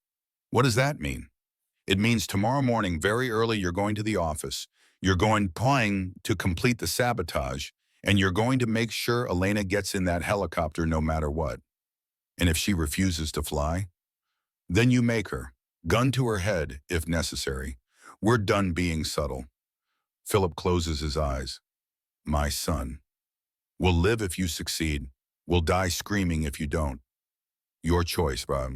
Speaker 1: What does that mean? It means tomorrow morning, very early, you're going to the office. You're planning to complete the sabotage, and you're going to make sure Elena gets in that helicopter no matter what. And if she refuses to fly, then you make her. Gun to her head, if necessary. We're done being subtle. Philip closes his eyes. My son. We'll live if you succeed. We'll die screaming if you don't. Your choice, Bob.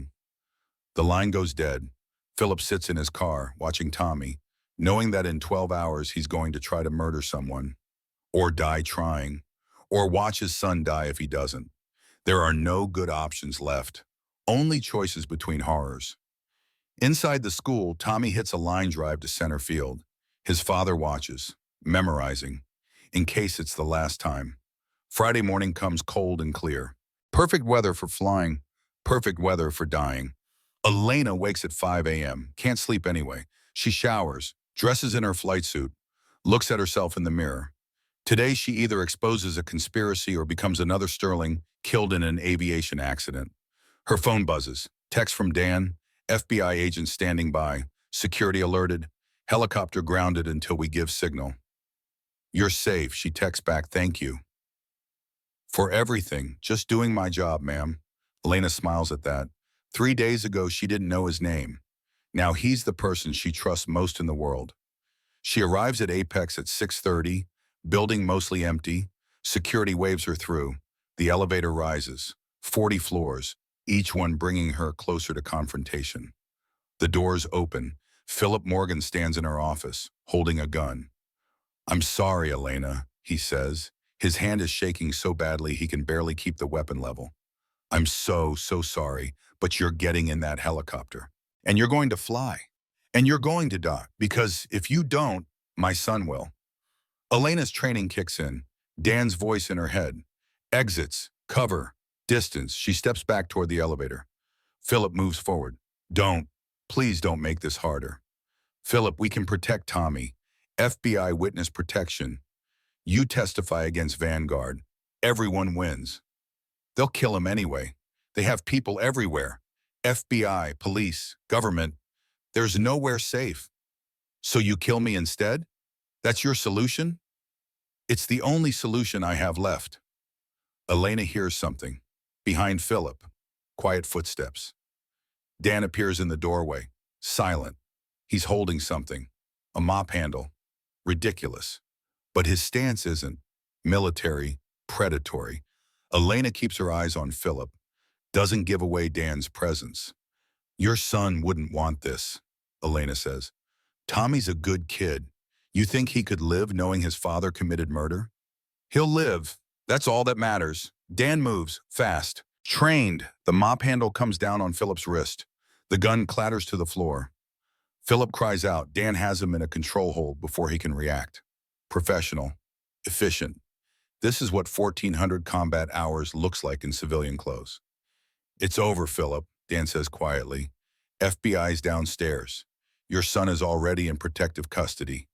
Speaker 1: The line goes dead. Philip sits in his car, watching Tommy, knowing that in 12 hours he's going to try to murder someone, or die trying, or watch his son die if he doesn't. There are no good options left, only choices between horrors. Inside the school, Tommy hits a line drive to center field. His father watches, memorizing, in case it's the last time. Friday morning comes cold and clear. Perfect weather for flying, perfect weather for dying. Elena wakes at 5 a.m., can't sleep anyway. She showers, dresses in her flight suit, looks at herself in the mirror. Today she either exposes a conspiracy or becomes another Sterling killed in an aviation accident. Her phone buzzes, text from Dan, FBI agent standing by, security alerted, helicopter grounded until we give signal. You're safe, she texts back, thank you. For everything, just doing my job, ma'am. Elena smiles at that. 3 days ago, she didn't know his name. Now he's the person she trusts most in the world. She arrives at Apex at 6:30, building mostly empty. Security waves her through. The elevator rises. 40 floors, each one bringing her closer to confrontation. The doors open. Philip Morgan stands in her office, holding a gun. I'm sorry, Elena, he says. His hand is shaking so badly he can barely keep the weapon level. I'm so sorry, but you're getting in that helicopter. And you're going to fly. And you're going to die, because if you don't, my son will. Elena's training kicks in, Dan's voice in her head. Exits, cover, distance. She steps back toward the elevator. Philip moves forward. Please don't make this harder. Philip, we can protect Tommy. FBI witness protection. You testify against Vanguard. Everyone wins. They'll kill him anyway. They have people everywhere. FBI, police, government. There's nowhere safe. So you kill me instead? That's your solution? It's the only solution I have left. Elena hears something. Behind Philip. Quiet footsteps. Dan appears in the doorway. Silent. He's holding something. A mop handle. Ridiculous. But his stance isn't. Military. Predatory. Elena keeps her eyes on Philip. Doesn't give away Dan's presence. Your son wouldn't want this, Elena says. Tommy's a good kid. You think he could live knowing his father committed murder? He'll live. That's all that matters. Dan moves, fast. Trained. The mop handle comes down on Philip's wrist. The gun clatters to the floor. Philip cries out. Dan has him in a control hold before he can react. Professional. Efficient. This is what 1,400 combat hours looks like in civilian clothes. It's over, Philip, Dan says quietly. FBI's downstairs. Your son is already in protective custody.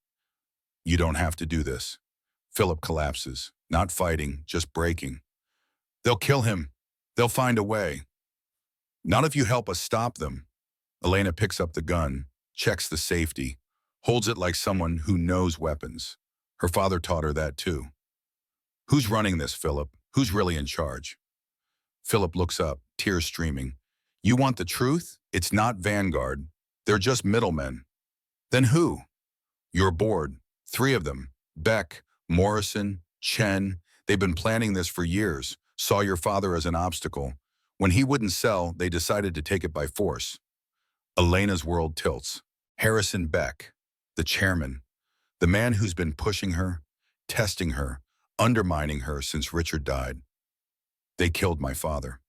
Speaker 1: You don't have to do this. Philip collapses, not fighting, just breaking. They'll kill him. They'll find a way. Not if you help us stop them. Elena picks up the gun, checks the safety, holds it like someone who knows weapons. Her father taught her that too. Who's running this, Philip? Who's really in charge? Philip looks up, tears streaming. You want the truth? It's not Vanguard. They're just middlemen. Then who? Your board. 3 of them. Beck, Morrison, Chen. They've been planning this for years. Saw your father as an obstacle. When he wouldn't sell, they decided to take it by force. Elena's world tilts. Harrison Beck, the chairman, the man who's been pushing her, testing her, undermining her since Richard died. They killed my father.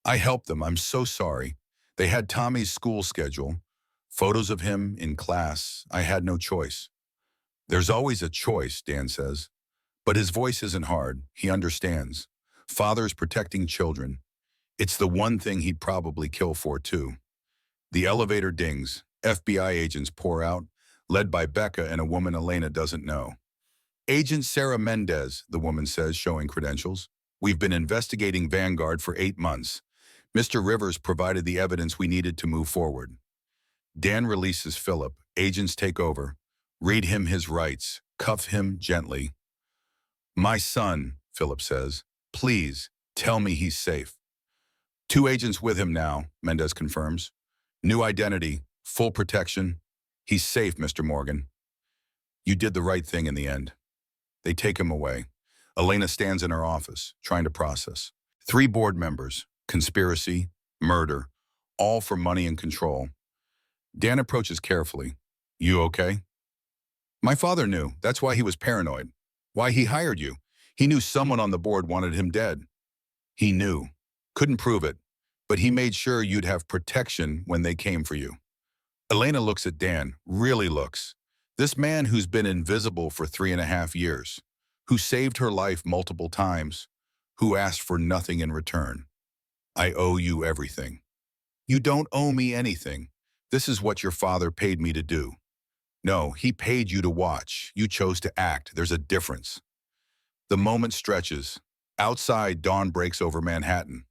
Speaker 1: I helped them. I'm so sorry. They had Tommy's school schedule, photos of him in class. I had no choice. There's always a choice, Dan says. But his voice isn't hard. He understands. Fathers protecting children. It's the one thing he'd probably kill for, too. The elevator dings. FBI agents pour out, led by Becca and a woman Elena doesn't know. Agent Sarah Mendez, the woman says, showing credentials. We've been investigating Vanguard for 8 months. Mr. Rivers provided the evidence we needed to move forward. Dan releases Philip. Agents take over. Read him his rights. Cuff him gently. My son, Philip says. Please, tell me he's safe. 2 agents with him now, Mendez confirms. New identity, full protection. He's safe, Mr. Morgan. You did the right thing in the end. They take him away. Elena stands in her office, trying to process. 3 board members, conspiracy, murder, all for money and control. Dan approaches carefully. You okay? My father knew. That's why he was paranoid. Why he hired you. He knew someone on the board wanted him dead. He knew. Couldn't prove it, but he made sure you'd have protection when they came for you. Elena looks at Dan, really looks. This man who's been invisible for 3.5 years, who saved her life multiple times, who asked for nothing in return. I owe you everything. You don't owe me anything. This is what your father paid me to do. No, he paid you to watch. You chose to act. There's a difference. The moment stretches. Outside, dawn breaks over Manhattan.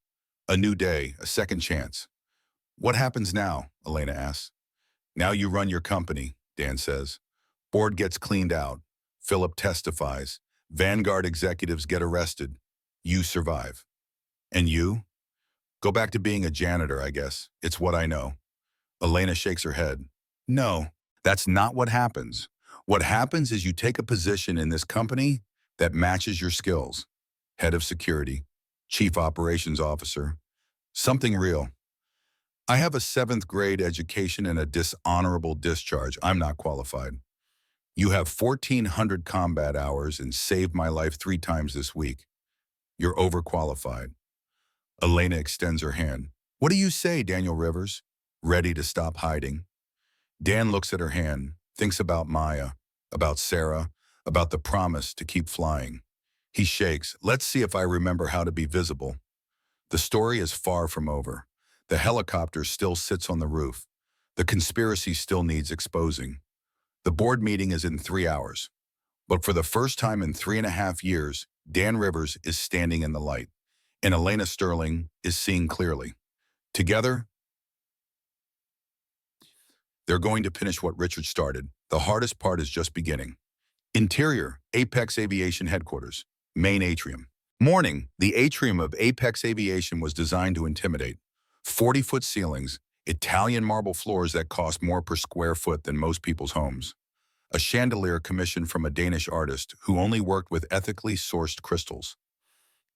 Speaker 1: A new day, a second chance. What happens now? Elena asks. Now you run your company, Dan says. Board gets cleaned out. Philip testifies. Vanguard executives get arrested. You survive. And you? Go back to being a janitor, I guess. It's what I know. Elena shakes her head. No, that's not what happens. What happens is you take a position in this company that matches your skills. Head of security, chief operations officer, something real. I have a 7th grade education and a dishonorable discharge. I'm not qualified. You have 1,400 combat hours and saved my life 3 times this week. You're overqualified. Elena extends her hand. What do you say, Daniel Rivers? Ready to stop hiding. Dan looks at her hand, thinks about Maya, about Sarah, about the promise to keep flying. He shakes. Let's see if I remember how to be visible. The story is far from over. The helicopter still sits on the roof. The conspiracy still needs exposing. The board meeting is in 3 hours. But for the first time in 3.5 years, Dan Rivers is standing in the light, and Elena Sterling is seeing clearly. Together, they're going to finish what Richard started. The hardest part is just beginning. Interior, Apex Aviation Headquarters, main atrium. Morning, the atrium of Apex Aviation was designed to intimidate. 40-foot ceilings, Italian marble floors that cost more per square foot than most people's homes. A chandelier commissioned from a Danish artist who only worked with ethically sourced crystals.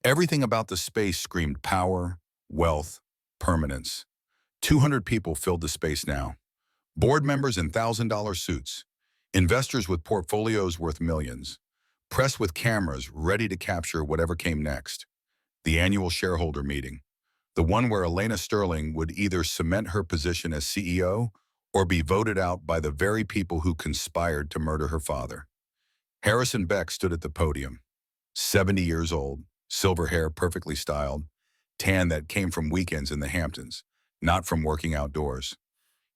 Speaker 1: Everything about the space screamed power, wealth, permanence. 200 people filled the space now. Board members in $1,000 suits. Investors with portfolios worth millions. Press with cameras ready to capture whatever came next. The annual shareholder meeting. The one where Elena Sterling would either cement her position as CEO or be voted out by the very people who conspired to murder her father. Harrison Beck stood at the podium. 70 years old, silver hair perfectly styled, tan that came from weekends in the Hamptons, not from working outdoors.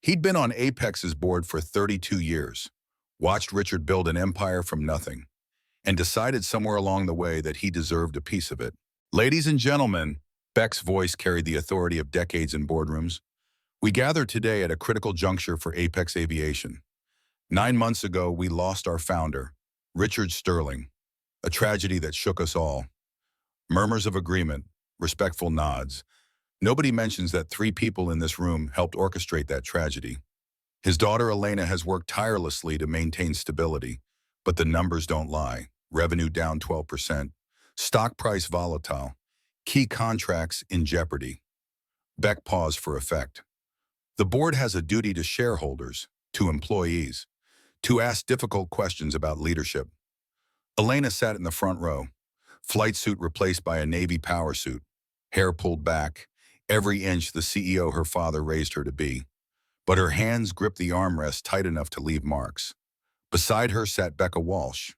Speaker 1: He'd been on Apex's board for 32 years, watched Richard build an empire from nothing, and decided somewhere along the way that he deserved a piece of it. Ladies and gentlemen, Beck's voice carried the authority of decades in boardrooms. We gather today at a critical juncture for Apex Aviation. 9 months ago, we lost our founder, Richard Sterling, a tragedy that shook us all. Murmurs of agreement, respectful nods. Nobody mentions that 3 people in this room helped orchestrate that tragedy. His daughter Elena has worked tirelessly to maintain stability, but the numbers don't lie. Revenue down 12%, stock price volatile, key contracts in jeopardy. Beck paused for effect. The board has a duty to shareholders, to employees, to ask difficult questions about leadership. Elena sat in the front row, flight suit replaced by a Navy power suit, hair pulled back, every inch the CEO her father raised her to be. But her hands gripped the armrest tight enough to leave marks. Beside her sat Becca Walsh,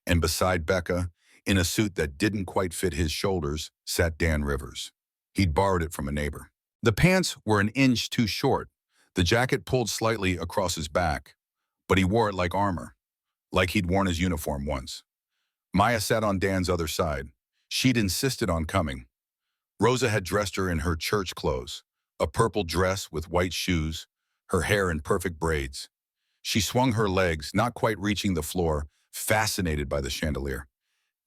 Speaker 1: and beside Becca, in a suit that didn't quite fit his shoulders, sat Dan Rivers. He'd borrowed it from a neighbor. The pants were an inch too short, the jacket pulled slightly across his back, but he wore it like armor, like he'd worn his uniform once. Maya sat on Dan's other side. She'd insisted on coming. Rosa had dressed her in her church clothes, a purple dress with white shoes, her hair in perfect braids. She swung her legs, not quite reaching the floor, fascinated by the chandelier.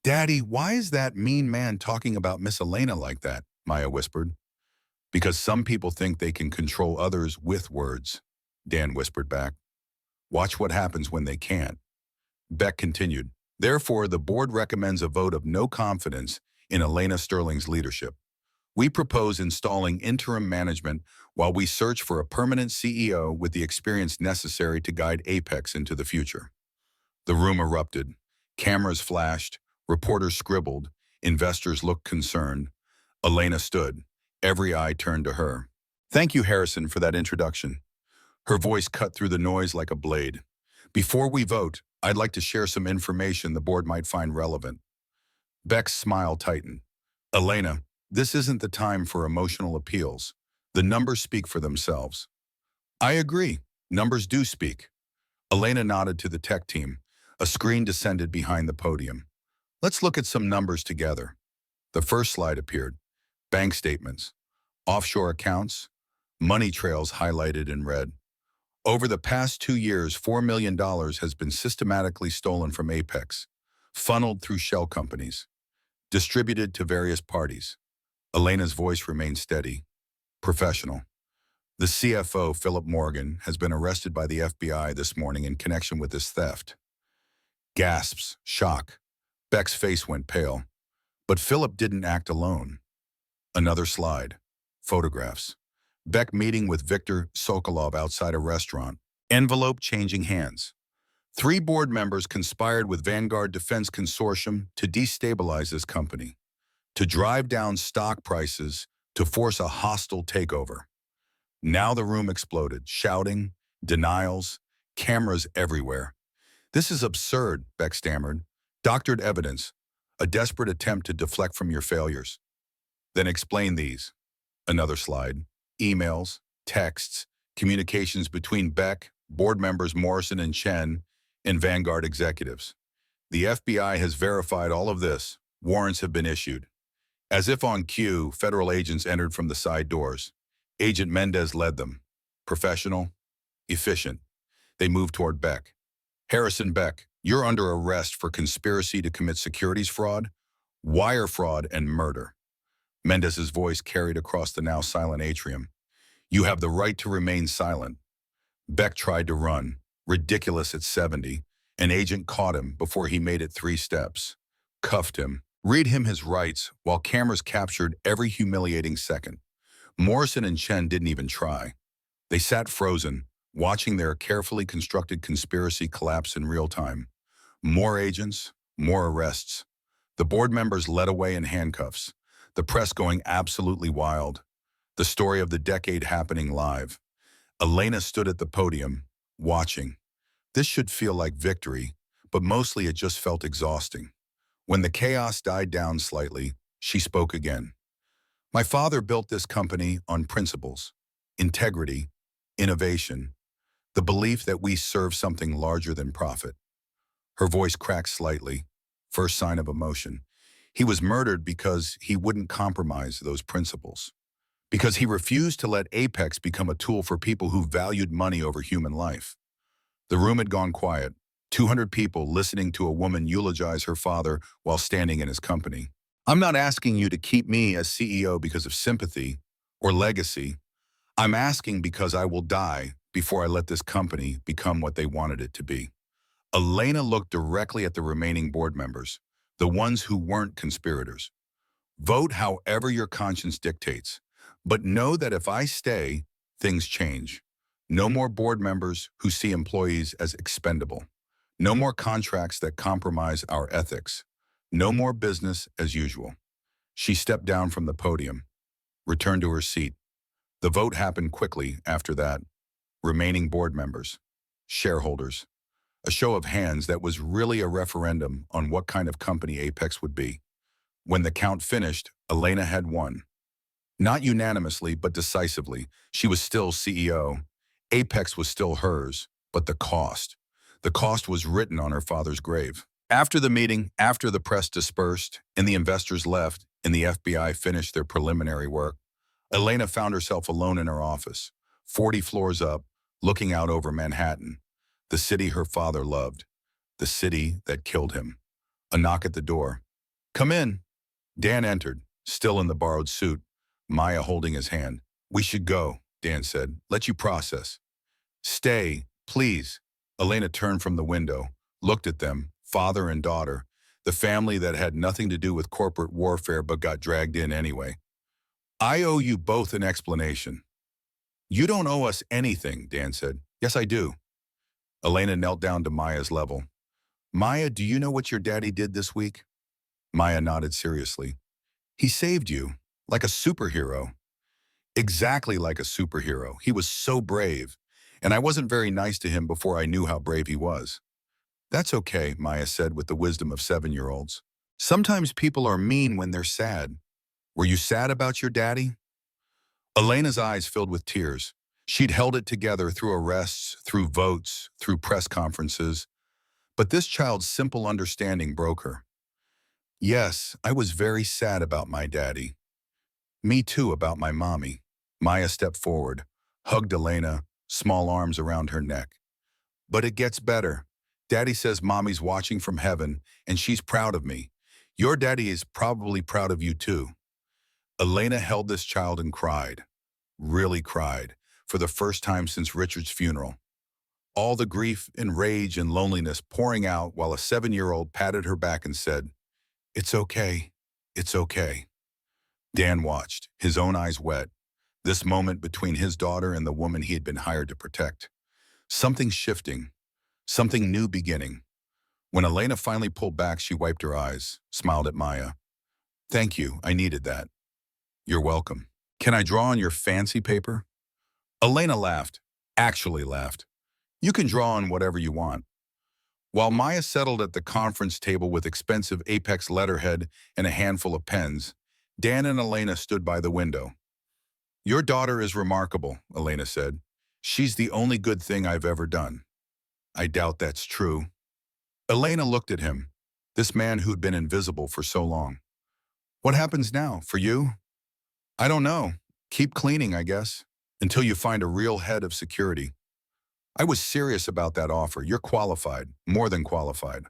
Speaker 1: "Daddy, why is that mean man talking about Miss Elena like that?" Maya whispered. "Because some people think they can control others with words," Dan whispered back. "Watch what happens when they can't." Beck continued. "Therefore, the board recommends a vote of no confidence in Elena Sterling's leadership. We propose installing interim management while we search for a permanent CEO with the experience necessary to guide Apex into the future." The room erupted. Cameras flashed, reporters scribbled, investors looked concerned. Elena stood. Every eye turned to her. "Thank you, Harrison, for that introduction." Her voice cut through the noise like a blade. "Before we vote, I'd like to share some information the board might find relevant." Beck's smile tightened. "Elena, this isn't the time for emotional appeals. The numbers speak for themselves." "I agree. Numbers do speak." Elena nodded to the tech team. A screen descended behind the podium. "Let's look at some numbers together." The first slide appeared. Bank statements, offshore accounts, money trails highlighted in red. Over the past 2 years, $4 million has been systematically stolen from Apex, funneled through shell companies, distributed to various parties. Elena's voice remained steady, professional. "The CFO, Philip Morgan, has been arrested by the FBI this morning in connection with this theft." Gasps, shock. Beck's face went pale. But Philip didn't act alone. Another slide. Photographs. Beck meeting with Viktor Sokolov outside a restaurant. Envelope changing hands. 3 board members conspired with Vanguard Defense Consortium to destabilize this company, to drive down stock prices, to force a hostile takeover. Now the room exploded, shouting, denials, cameras everywhere. "This is absurd," Beck stammered. "Doctored evidence, a desperate attempt to deflect from your failures." "Then explain these." Another slide. Emails, texts, communications between Beck, board members Morrison and Chen, and Vanguard executives. "The FBI has verified all of this. Warrants have been issued." As if on cue, federal agents entered from the side doors. Agent Mendez led them. Professional, efficient. They moved toward Beck. "Harrison Beck, you're under arrest for conspiracy to commit securities fraud, wire fraud, and murder." Mendez's voice carried across the now silent atrium. "You have the right to remain silent." Beck tried to run, ridiculous at 70. An agent caught him before he made it 3 steps. Cuffed him, read him his rights, while cameras captured every humiliating second. Morrison and Chen didn't even try. They sat frozen, watching their carefully constructed conspiracy collapse in real time. More agents, more arrests. The board members led away in handcuffs, the press going absolutely wild. The story of the decade happening live. Elena stood at the podium, watching. This should feel like victory, but mostly it just felt exhausting. When the chaos died down slightly, she spoke again. My father built this company on principles, integrity, innovation, the belief that we serve something larger than profit. Her voice cracked slightly, first sign of emotion. He was murdered because he wouldn't compromise those principles, because he refused to let Apex become a tool for people who valued money over human life. The room had gone quiet, 200 people listening to a woman eulogize her father while standing in his company. I'm not asking you to keep me as CEO because of sympathy or legacy. I'm asking because I will die before I let this company become what they wanted it to be. Elena looked directly at the remaining board members, the ones who weren't conspirators. Vote however your conscience dictates, but know that if I stay, things change. No more board members who see employees as expendable. No more contracts that compromise our ethics. No more business as usual. She stepped down from the podium, returned to her seat. The vote happened quickly after that. Remaining board members, shareholders, a show of hands that was really a referendum on what kind of company Apex would be. When the count finished, Elena had won. Not unanimously, but decisively. She was still CEO. Apex was still hers, but the cost. The cost was written on her father's grave. After the meeting, after the press dispersed, and the investors left, and the FBI finished their preliminary work, Elena found herself alone in her office, 40 floors up, looking out over Manhattan, the city her father loved, the city that killed him. A knock at the door. Come in. Dan entered, still in the borrowed suit, Maya holding his hand. We should go, Dan said. Let you process. Stay, please. Elena turned from the window, looked at them, father and daughter, the family that had nothing to do with corporate warfare but got dragged in anyway. I owe you both an explanation. You don't owe us anything, Dan said. Yes, I do. Elena knelt down to Maya's level. Maya, do you know what your daddy did this week? Maya nodded seriously. He saved you, like a superhero. Exactly like a superhero. He was so brave, and I wasn't very nice to him before I knew how brave he was. That's okay, Maya said with the wisdom of 7-year-olds. Sometimes people are mean when they're sad. Were you sad about your daddy? Elena's eyes filled with tears. She'd held it together through arrests, through votes, through press conferences. But this child's simple understanding broke her. Yes, I was very sad about my daddy. Me too about my mommy. Maya stepped forward, hugged Elena, small arms around her neck. But it gets better. Daddy says mommy's watching from heaven, and she's proud of me. Your daddy is probably proud of you too. Elena held this child and cried, really cried, for the first time since Richard's funeral. All the grief and rage and loneliness pouring out while a 7-year-old patted her back and said, It's okay, it's okay. Dan watched, his own eyes wet, this moment between his daughter and the woman he had been hired to protect. Something shifting, something new beginning. When Elena finally pulled back, she wiped her eyes, smiled at Maya. Thank you, I needed that. You're welcome. Can I draw on your fancy paper? Elena laughed, actually laughed. You can draw on whatever you want. While Maya settled at the conference table with expensive Apex letterhead and a handful of pens, Dan and Elena stood by the window. Your daughter is remarkable, Elena said. She's the only good thing I've ever done. I doubt that's true. Elena looked at him, this man who'd been invisible for so long. What happens now, for you? I don't know. Keep cleaning, I guess, until you find a real head of security. I was serious about that offer. You're qualified, more than qualified.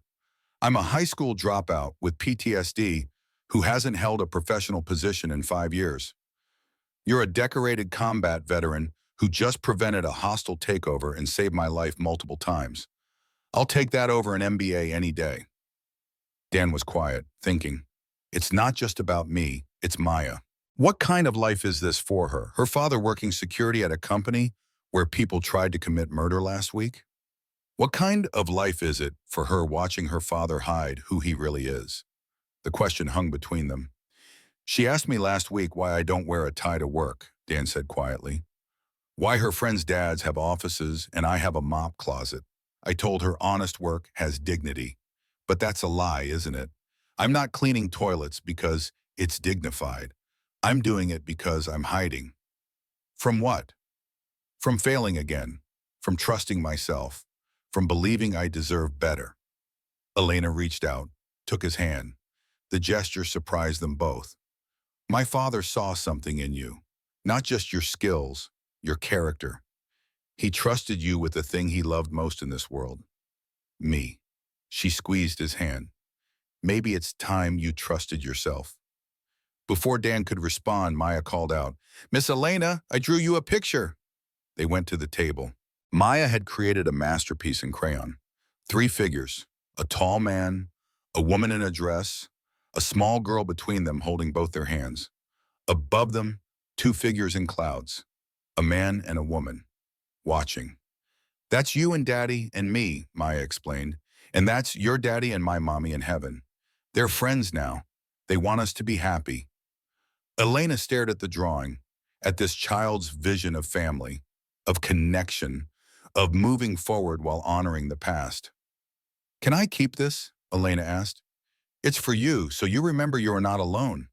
Speaker 1: I'm a high school dropout with PTSD who hasn't held a professional position in 5 years. You're a decorated combat veteran who just prevented a hostile takeover and saved my life multiple times. I'll take that over an MBA any day. Dan was quiet, thinking, it's not just about me, it's Maya. What kind of life is this for her? Her father working security at a company where people tried to commit murder last week? What kind of life is it for her watching her father hide who he really is? The question hung between them. She asked me last week why I don't wear a tie to work, Dan said quietly. Why her friends' dads have offices and I have a mop closet. I told her honest work has dignity. But that's a lie, isn't it? I'm not cleaning toilets because it's dignified. I'm doing it because I'm hiding. From what? From failing again, from trusting myself, from believing I deserve better. Elena reached out, took his hand. The gesture surprised them both. My father saw something in you, not just your skills, your character. He trusted you with the thing he loved most in this world, me. She squeezed his hand. Maybe it's time you trusted yourself. Before Dan could respond, Maya called out, Miss Elena, I drew you a picture. They went to the table. Maya had created a masterpiece in crayon. 3 figures, a tall man, a woman in a dress, a small girl between them holding both their hands. Above them, 2 figures in clouds, a man and a woman, watching. That's you and Daddy and me, Maya explained. And that's your daddy and my mommy in heaven. They're friends now. They want us to be happy. Elena stared at the drawing, at this child's vision of family, of connection, of moving forward while honoring the past. Can I keep this? Elena asked. It's for you, so you remember you are not alone.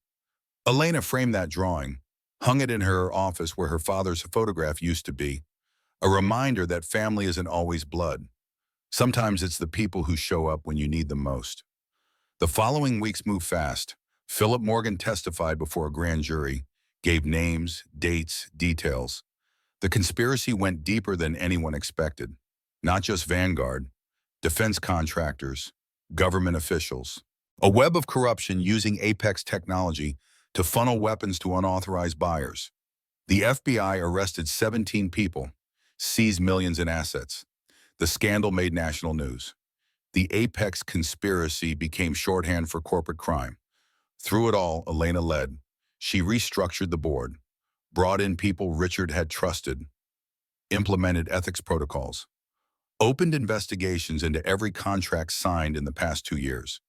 Speaker 1: Elena framed that drawing, hung it in her office where her father's photograph used to be, a reminder that family isn't always blood. Sometimes it's the people who show up when you need them most. The following weeks moved fast. Philip Morgan testified before a grand jury, gave names, dates, details. The conspiracy went deeper than anyone expected. Not just Vanguard, defense contractors, government officials. A web of corruption using Apex technology to funnel weapons to unauthorized buyers. The FBI arrested 17 people, seized millions in assets. The scandal made national news. The Apex conspiracy became shorthand for corporate crime. Through it all, Elena led. She restructured the board, brought in people Richard had trusted, implemented ethics protocols, opened investigations into every contract signed in the past 2 years.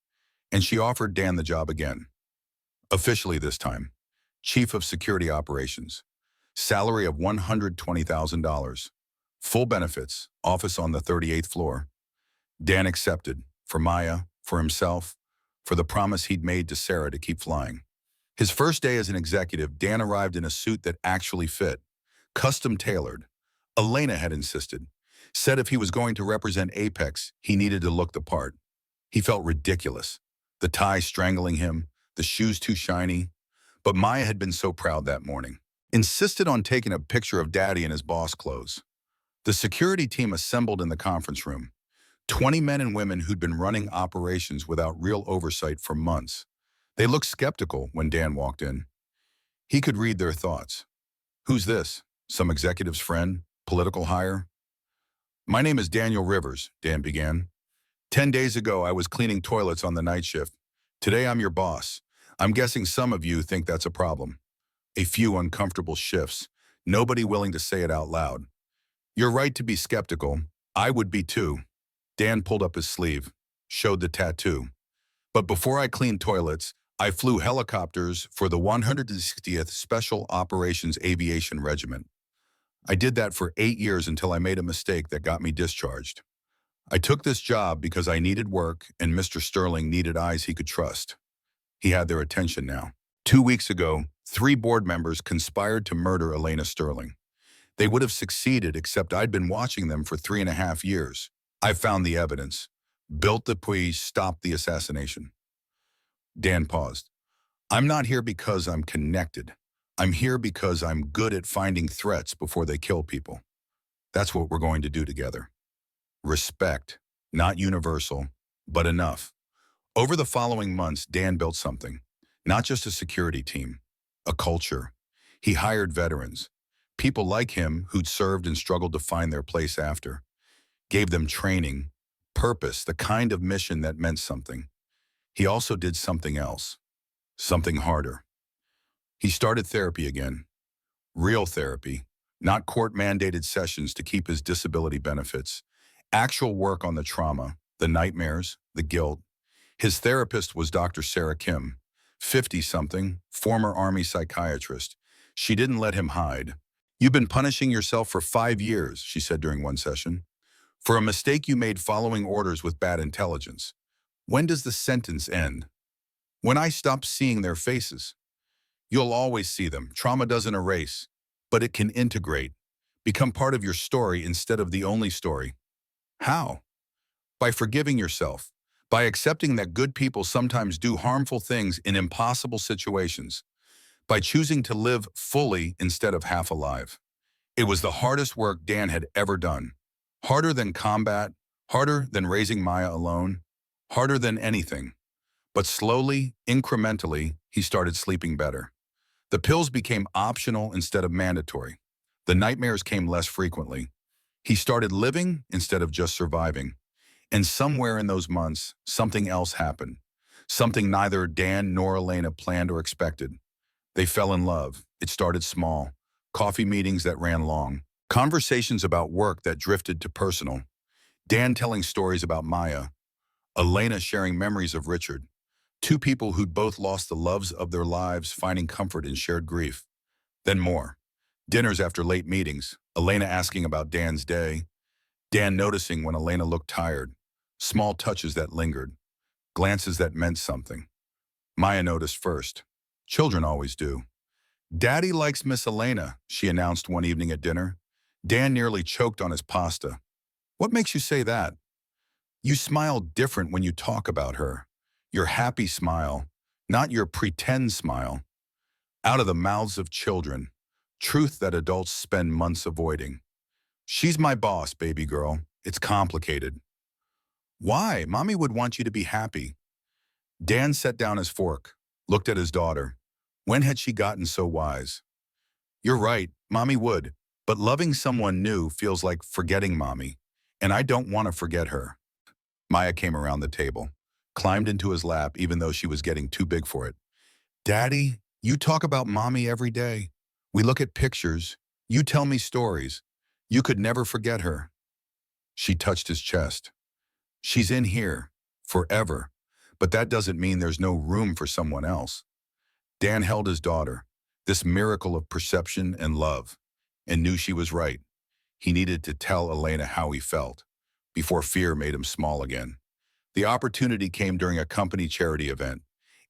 Speaker 1: And she offered Dan the job again. Officially this time, Chief of Security Operations, salary of $120,000, full benefits, office on the 38th floor. Dan accepted, for Maya, for himself, for the promise he'd made to Sarah to keep flying. His first day as an executive, Dan arrived in a suit that actually fit, custom tailored. Elena had insisted, said if he was going to represent Apex, he needed to look the part. He felt ridiculous, the tie strangling him, the shoes too shiny. But Maya had been so proud that morning, insisted on taking a picture of Daddy in his boss clothes. The security team assembled in the conference room. 20 men and women who'd been running operations without real oversight for months. They looked skeptical when Dan walked in. He could read their thoughts. Who's this? Some executive's friend? Political hire? My name is Daniel Rivers, Dan began. 10 days ago, I was cleaning toilets on the night shift. Today, I'm your boss. I'm guessing some of you think that's a problem. A few uncomfortable shifts. Nobody willing to say it out loud. You're right to be skeptical. I would be too. Dan pulled up his sleeve, showed the tattoo. But before I cleaned toilets, I flew helicopters for the 160th Special Operations Aviation Regiment. I did that for 8 years until I made a mistake that got me discharged. I took this job because I needed work and Mr. Sterling needed eyes he could trust. He had their attention now. 2 weeks ago, 3 board members conspired to murder Elena Sterling. They would have succeeded except I'd been watching them for 3.5 years. I found the evidence, built the push, stopped the assassination. Dan paused. I'm not here because I'm connected. I'm here because I'm good at finding threats before they kill people. That's what we're going to do together. Respect, not universal, but enough. Over the following months, Dan built something, not just a security team, a culture. He hired veterans, people like him who'd served and struggled to find their place after, gave them training, purpose, the kind of mission that meant something. He also did something else, something harder. He started therapy again, real therapy, not court-mandated sessions to keep his disability benefits, actual work on the trauma, the nightmares, the guilt. His therapist was Dr. Sarah Kim, 50-something, former Army psychiatrist. She didn't let him hide. You've been punishing yourself for 5 years, she said during one session, for a mistake you made following orders with bad intelligence. When does the sentence end? When I stopped seeing their faces, you'll always see them. Trauma doesn't erase, but it can integrate, become part of your story instead of the only story. How? By forgiving yourself, by accepting that good people sometimes do harmful things in impossible situations, by choosing to live fully instead of half alive. It was the hardest work Dan had ever done. Harder than combat, harder than raising Maya alone, harder than anything. But slowly, incrementally, he started sleeping better. The pills became optional instead of mandatory. The nightmares came less frequently. He started living instead of just surviving. And somewhere in those months, something else happened. Something neither Dan nor Elena planned or expected. They fell in love. It started small. Coffee meetings that ran long. Conversations about work that drifted to personal. Dan telling stories about Maya. Elena sharing memories of Richard. Two people who'd both lost the loves of their lives, finding comfort in shared grief. Then more. Dinners after late meetings. Elena asking about Dan's day. Dan noticing when Elena looked tired. Small touches that lingered. Glances that meant something. Maya noticed first. Children always do. Daddy likes Miss Elena, she announced one evening at dinner. Dan nearly choked on his pasta. What makes you say that? You smile different when you talk about her. Your happy smile, not your pretend smile. Out of the mouths of children. Truth that adults spend months avoiding. She's my boss, baby girl. It's complicated. Why? Mommy would want you to be happy. Dan set down his fork, looked at his daughter. When had she gotten so wise? You're right, Mommy would, but loving someone new feels like forgetting Mommy, and I don't want to forget her. Maya came around the table, climbed into his lap even though she was getting too big for it. Daddy, you talk about Mommy every day. We look at pictures. You tell me stories. You could never forget her. She touched his chest. She's in here, forever, but that doesn't mean there's no room for someone else. Dan held his daughter, this miracle of perception and love, and knew she was right. He needed to tell Elena how he felt, before fear made him small again. The opportunity came during a company charity event.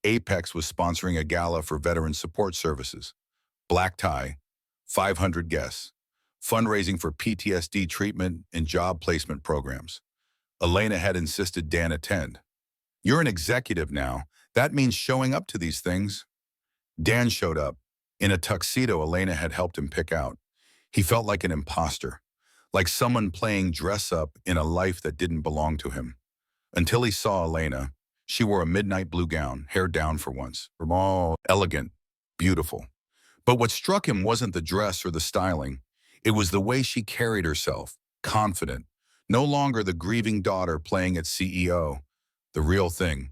Speaker 1: Apex was sponsoring a gala for veteran support services. Black tie, 500 guests, fundraising for PTSD treatment and job placement programs. Elena had insisted Dan attend. You're an executive now. That means showing up to these things. Dan showed up, in a tuxedo Elena had helped him pick out. He felt like an imposter, like someone playing dress-up in a life that didn't belong to him. Until he saw Elena. She wore a midnight blue gown, hair down for once. All elegant, beautiful. But what struck him wasn't the dress or the styling. It was the way she carried herself, confident. No longer the grieving daughter playing at CEO. The real thing.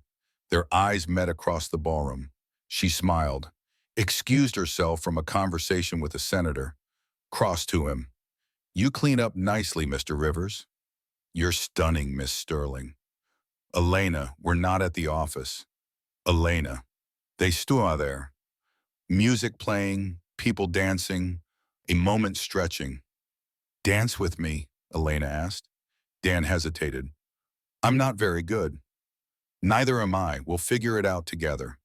Speaker 1: Their eyes met across the ballroom. She smiled, excused herself from a conversation with a senator, crossed to him. You clean up nicely, Mr. Rivers. You're stunning, Miss Sterling. Elena, we're not at the office. Elena. They stood there. Music playing, people dancing, a moment stretching. Dance with me, Elena asked. Dan hesitated. I'm not very good. Neither am I. We'll figure it out together.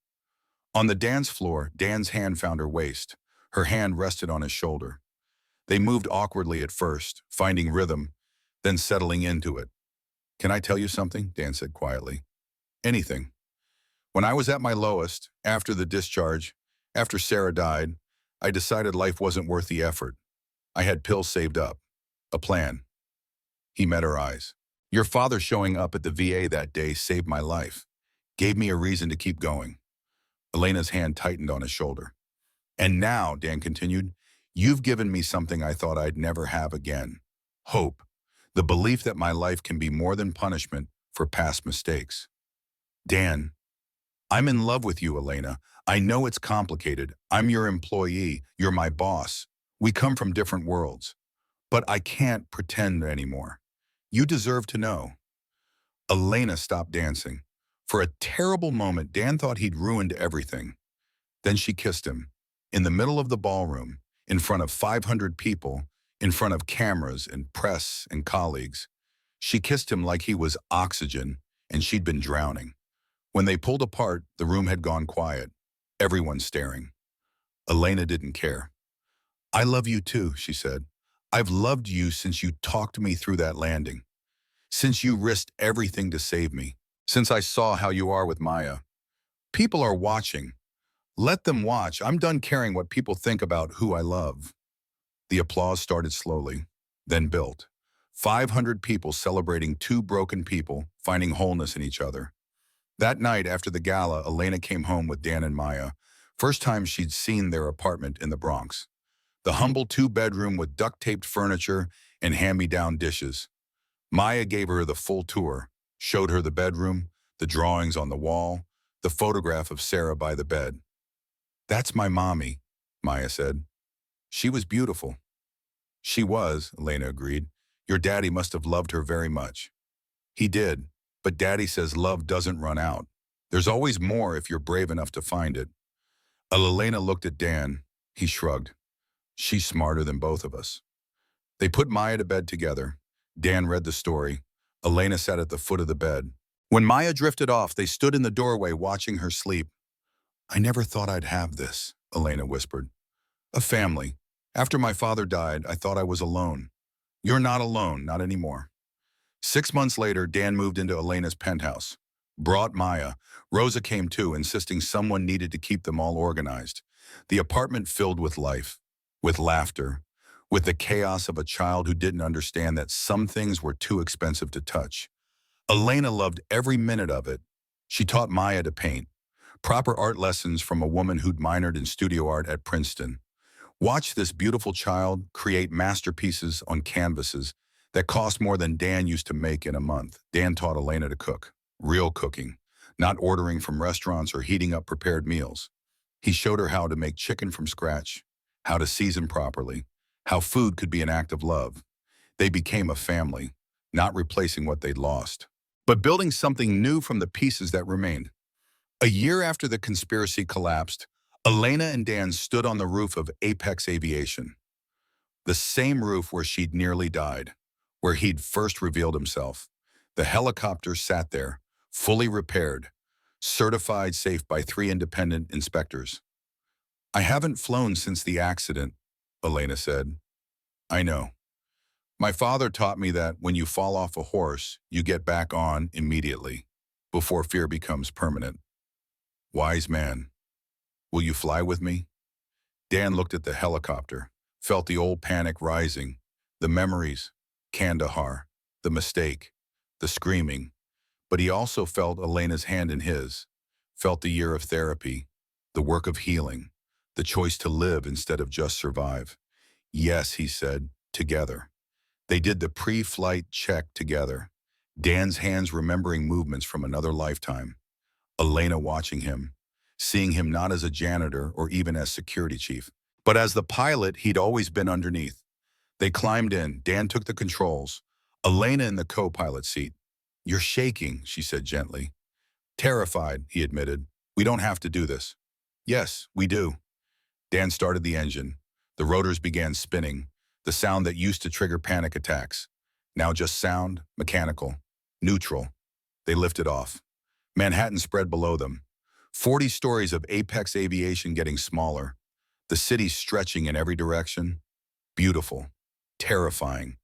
Speaker 1: On the dance floor, Dan's hand found her waist. Her hand rested on his shoulder. They moved awkwardly at first, finding rhythm, then settling into it. Can I tell you something? Dan said quietly. Anything. When I was at my lowest, after the discharge, after Sarah died, I decided life wasn't worth the effort. I had pills saved up. A plan. He met her eyes. Your father showing up at the VA that day saved my life. Gave me a reason to keep going. Elena's hand tightened on his shoulder. And now, Dan continued, you've given me something I thought I'd never have again. Hope. The belief that my life can be more than punishment for past mistakes. Dan, I'm in love with you, Elena. I know it's complicated. I'm your employee. You're my boss. We come from different worlds. But I can't pretend anymore. You deserve to know. Elena stopped dancing. For a terrible moment, Dan thought he'd ruined everything. Then she kissed him. In the middle of the ballroom, in front of 500 people, in front of cameras and press and colleagues. She kissed him like he was oxygen and she'd been drowning. When they pulled apart, the room had gone quiet. Everyone staring. Elena didn't care. "I love you too," she said. "I've loved you since you talked me through that landing. Since you risked everything to save me. Since I saw how you are with Maya. People are watching. Let them watch. I'm done caring what people think about who I love." The applause started slowly, then built. 500 people celebrating two broken people, finding wholeness in each other. That night after the gala, Elena came home with Dan and Maya. First time she'd seen their apartment in the Bronx. The humble two-bedroom with duct-taped furniture and hand-me-down dishes. Maya gave her the full tour, showed her the bedroom, the drawings on the wall, the photograph of Sarah by the bed. "That's my mommy," Maya said. "She was beautiful." "She was," Elena agreed. "Your daddy must have loved her very much." "He did, but Daddy says love doesn't run out. There's always more if you're brave enough to find it." Elena looked at Dan. He shrugged. "She's smarter than both of us." They put Maya to bed together. Dan read the story. Elena sat at the foot of the bed. When Maya drifted off, they stood in the doorway watching her sleep. "I never thought I'd have this," Elena whispered. "A family. After my father died, I thought I was alone. You're not alone, not anymore." 6 months later, Dan moved into Elena's penthouse. Brought Maya. Rosa came too, insisting someone needed to keep them all organized. The apartment filled with life, with laughter, with the chaos of a child who didn't understand that some things were too expensive to touch. Elena loved every minute of it. She taught Maya to paint. Proper art lessons from a woman who'd minored in studio art at Princeton. Watch this beautiful child create masterpieces on canvases that cost more than Dan used to make in a month. Dan taught Elena to cook. Real cooking. Not ordering from restaurants or heating up prepared meals. He showed her how to make chicken from scratch, how to season properly, how food could be an act of love. They became a family, not replacing what they'd lost, but building something new from the pieces that remained. A year after the conspiracy collapsed, Elena and Dan stood on the roof of Apex Aviation, the same roof where she'd nearly died, where he'd first revealed himself. The helicopter sat there, fully repaired, certified safe by 3 independent inspectors. "I haven't flown since the accident," Elena said. "I know. My father taught me that when you fall off a horse, you get back on immediately, before fear becomes permanent." Wise man. "Will you fly with me?" Dan looked at the helicopter, felt the old panic rising, the memories, Kandahar, the mistake, the screaming. But he also felt Elena's hand in his, felt the year of therapy, the work of healing, the choice to live instead of just survive. "Yes," he said, "together." They did the pre-flight check together, Dan's hands remembering movements from another lifetime, Elena watching him, seeing him not as a janitor or even as security chief, but as the pilot he'd always been underneath. They climbed in. Dan took the controls, Elena in the co-pilot seat. "You're shaking," she said gently. "Terrified," he admitted. "We don't have to do this." "Yes, we do." Dan started the engine. The rotors began spinning, the sound that used to trigger panic attacks. Now just sound, mechanical, neutral. They lifted off. Manhattan spread below them. 40 stories of Apex Aviation getting smaller. The city stretching in every direction. Beautiful, terrifying,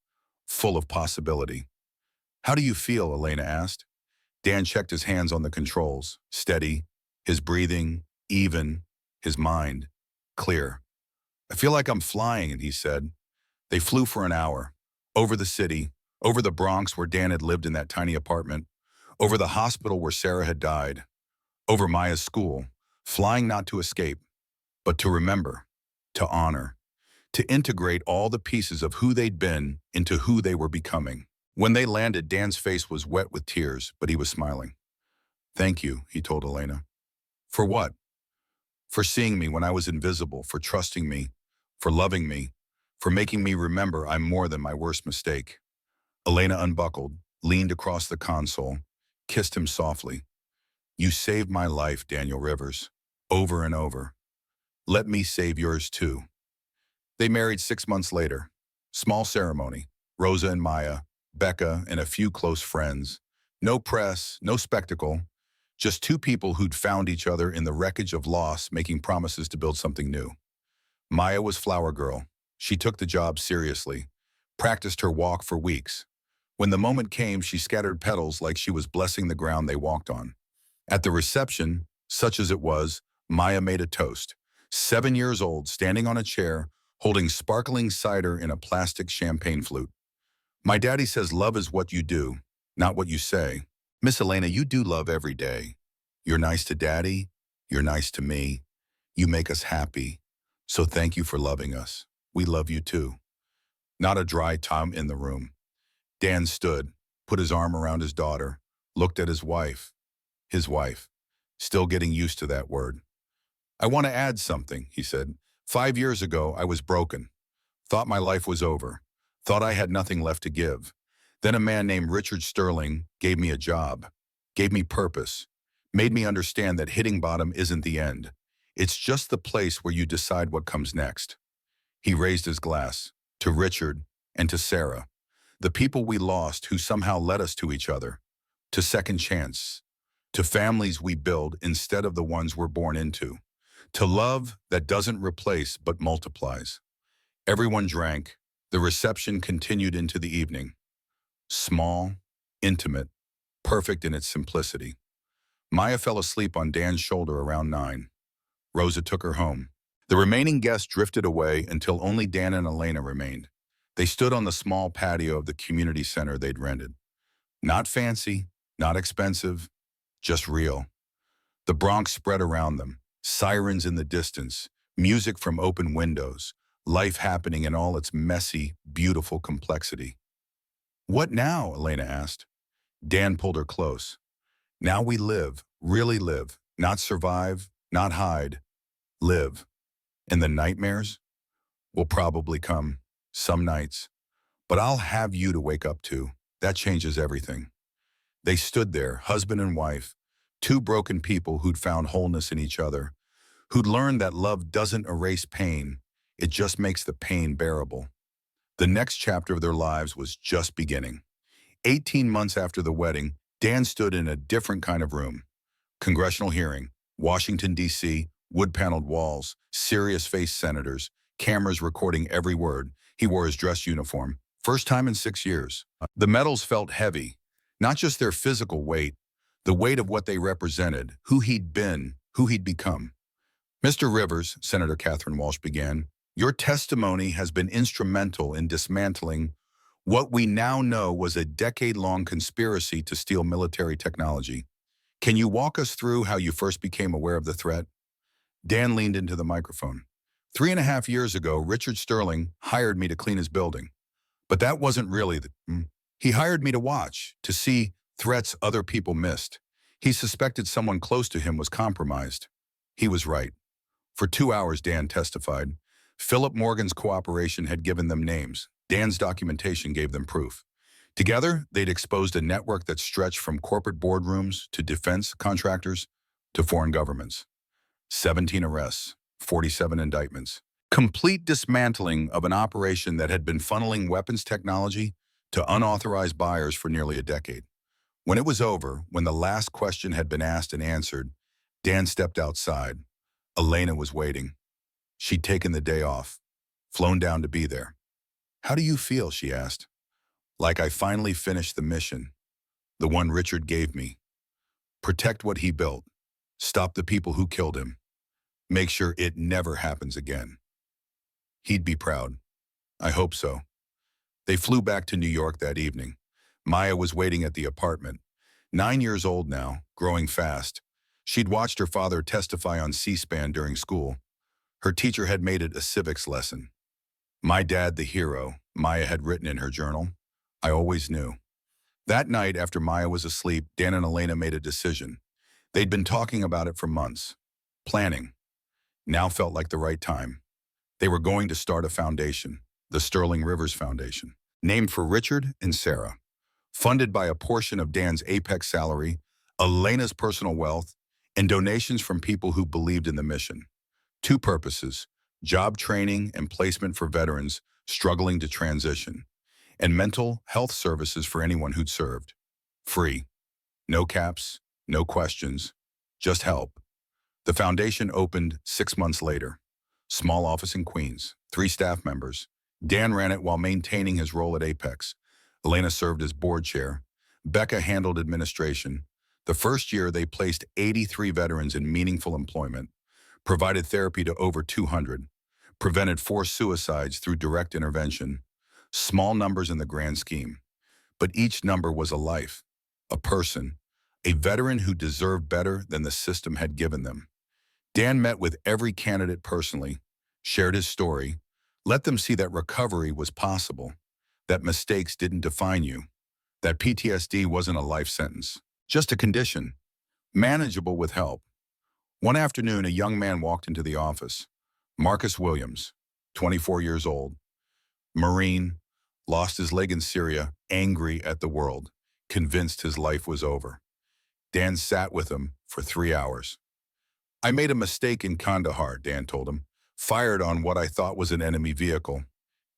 Speaker 1: full of possibility. "How do you feel?" Elena asked. Dan checked his hands on the controls, steady, his breathing, even, his mind, clear. "I feel like I'm flying," he said. They flew for an hour, over the city, over the Bronx where Dan had lived in that tiny apartment, over the hospital where Sarah had died, over Maya's school, flying not to escape, but to remember, to honor, to integrate all the pieces of who they'd been into who they were becoming. When they landed, Dan's face was wet with tears, but he was smiling. "Thank you," he told Elena. "For what?" "For seeing me when I was invisible, for trusting me, for loving me, for making me remember I'm more than my worst mistake." Elena unbuckled, leaned across the console, kissed him softly. "You saved my life, Daniel Rivers, over and over. Let me save yours too." They married 6 months later. Small ceremony. Rosa and Maya, Becca, and a few close friends. No press, no spectacle, Just two people who'd found each other in the wreckage of loss, making promises to build something new. Maya was flower girl. She took the job seriously, practiced her walk for weeks. When the moment came, she scattered petals like she was blessing the ground they walked on. At the reception, such as it was, Maya made a toast. 7 years old, standing on a chair, holding sparkling cider in a plastic champagne flute. My daddy says love is what you do, not what you say. Miss Elena, you do love every day. You're nice to daddy. You're nice to me. You make us happy. So thank you for loving us. We love you too. Not a dry Tom in the room. Dan stood, put his arm around his daughter, looked at his wife. His wife. Still getting used to that word. I want to add something, he said. 5 years ago, I was broken. Thought my life was over. Thought I had nothing left to give. Then a man named Richard Sterling gave me a job, gave me purpose, made me understand that hitting bottom isn't the end. It's just the place where you decide what comes next. He raised his glass to Richard and to Sarah, the people we lost who somehow led us to each other, to second chance, to families we build instead of the ones we're born into, to love that doesn't replace but multiplies. Everyone drank. The reception continued into the evening. Small, intimate, perfect in its simplicity. Maya fell asleep on Dan's shoulder around 9. Rosa took her home. The remaining guests drifted away until only Dan and Elena remained. They stood on the small patio of the community center they'd rented. Not fancy, not expensive, just real. The Bronx spread around them, sirens in the distance, music from open windows, life happening in all its messy, beautiful complexity. What now? Elena asked. Dan pulled her close. Now we live, really live, not survive, not hide, live. And the nightmares will probably come, some nights. But I'll have you to wake up to. That changes everything. They stood there, husband and wife, two broken people who'd found wholeness in each other, who'd learned that love doesn't erase pain, it just makes the pain bearable. The next chapter of their lives was just beginning. 18 months after the wedding, Dan stood in a different kind of room. Congressional hearing, Washington, D.C., wood-paneled walls, serious-faced senators, cameras recording every word. He wore his dress uniform. First time in 6 years. The medals felt heavy, not just their physical weight, the weight of what they represented, who he'd been, who he'd become. Mr. Rivers, Senator Catherine Walsh began, your testimony has been instrumental in dismantling what we now know was a decade-long conspiracy to steal military technology. Can you walk us through how you first became aware of the threat? Dan leaned into the microphone. 3.5 years ago, Richard Sterling hired me to clean his building. But that wasn't really He hired me to watch, to see threats other people missed. He suspected someone close to him was compromised. He was right. For 2 hours, Dan testified. Philip Morgan's cooperation had given them names. Dan's documentation gave them proof. Together, they'd exposed a network that stretched from corporate boardrooms to defense contractors to foreign governments. 17 arrests, 47 indictments. Complete dismantling of an operation that had been funneling weapons technology to unauthorized buyers for nearly a decade. When it was over, when the last question had been asked and answered, Dan stepped outside. Elena was waiting. She'd taken the day off, flown down to be there. How do you feel? She asked. Like I finally finished the mission, the one Richard gave me. Protect what he built. Stop the people who killed him. Make sure it never happens again. He'd be proud. I hope so. They flew back to New York that evening. Maya was waiting at the apartment. 9 years old now, growing fast. She'd watched her father testify on C-SPAN during school. Her teacher had made it a civics lesson. My dad, the hero, Maya had written in her journal. I always knew. That night, after Maya was asleep, Dan and Elena made a decision. They'd been talking about it for months. Planning. Now felt like the right time. They were going to start a foundation, the Sterling Rivers Foundation, named for Richard and Sarah. Funded by a portion of Dan's apex salary, Elena's personal wealth, and donations from people who believed in the mission. 2 purposes, job training and placement for veterans struggling to transition, and mental health services for anyone who'd served. Free. No caps, no questions, just help. The foundation opened 6 months later. Small office in Queens, 3 staff members. Dan ran it while maintaining his role at Apex. Elena served as board chair. Becca handled administration. The first year, they placed 83 veterans in meaningful employment, provided therapy to over 200, prevented 4 suicides through direct intervention. Small numbers in the grand scheme, but each number was a life, a person, a veteran who deserved better than the system had given them. Dan met with every candidate personally, shared his story, let them see that recovery was possible, that mistakes didn't define you, that PTSD wasn't a life sentence, just a condition, manageable with help. One afternoon, a young man walked into the office. Marcus Williams, 24 years old, Marine, lost his leg in Syria, angry at the world, convinced his life was over. Dan sat with him for 3 hours. I made a mistake in Kandahar, Dan told him. Fired on what I thought was an enemy vehicle.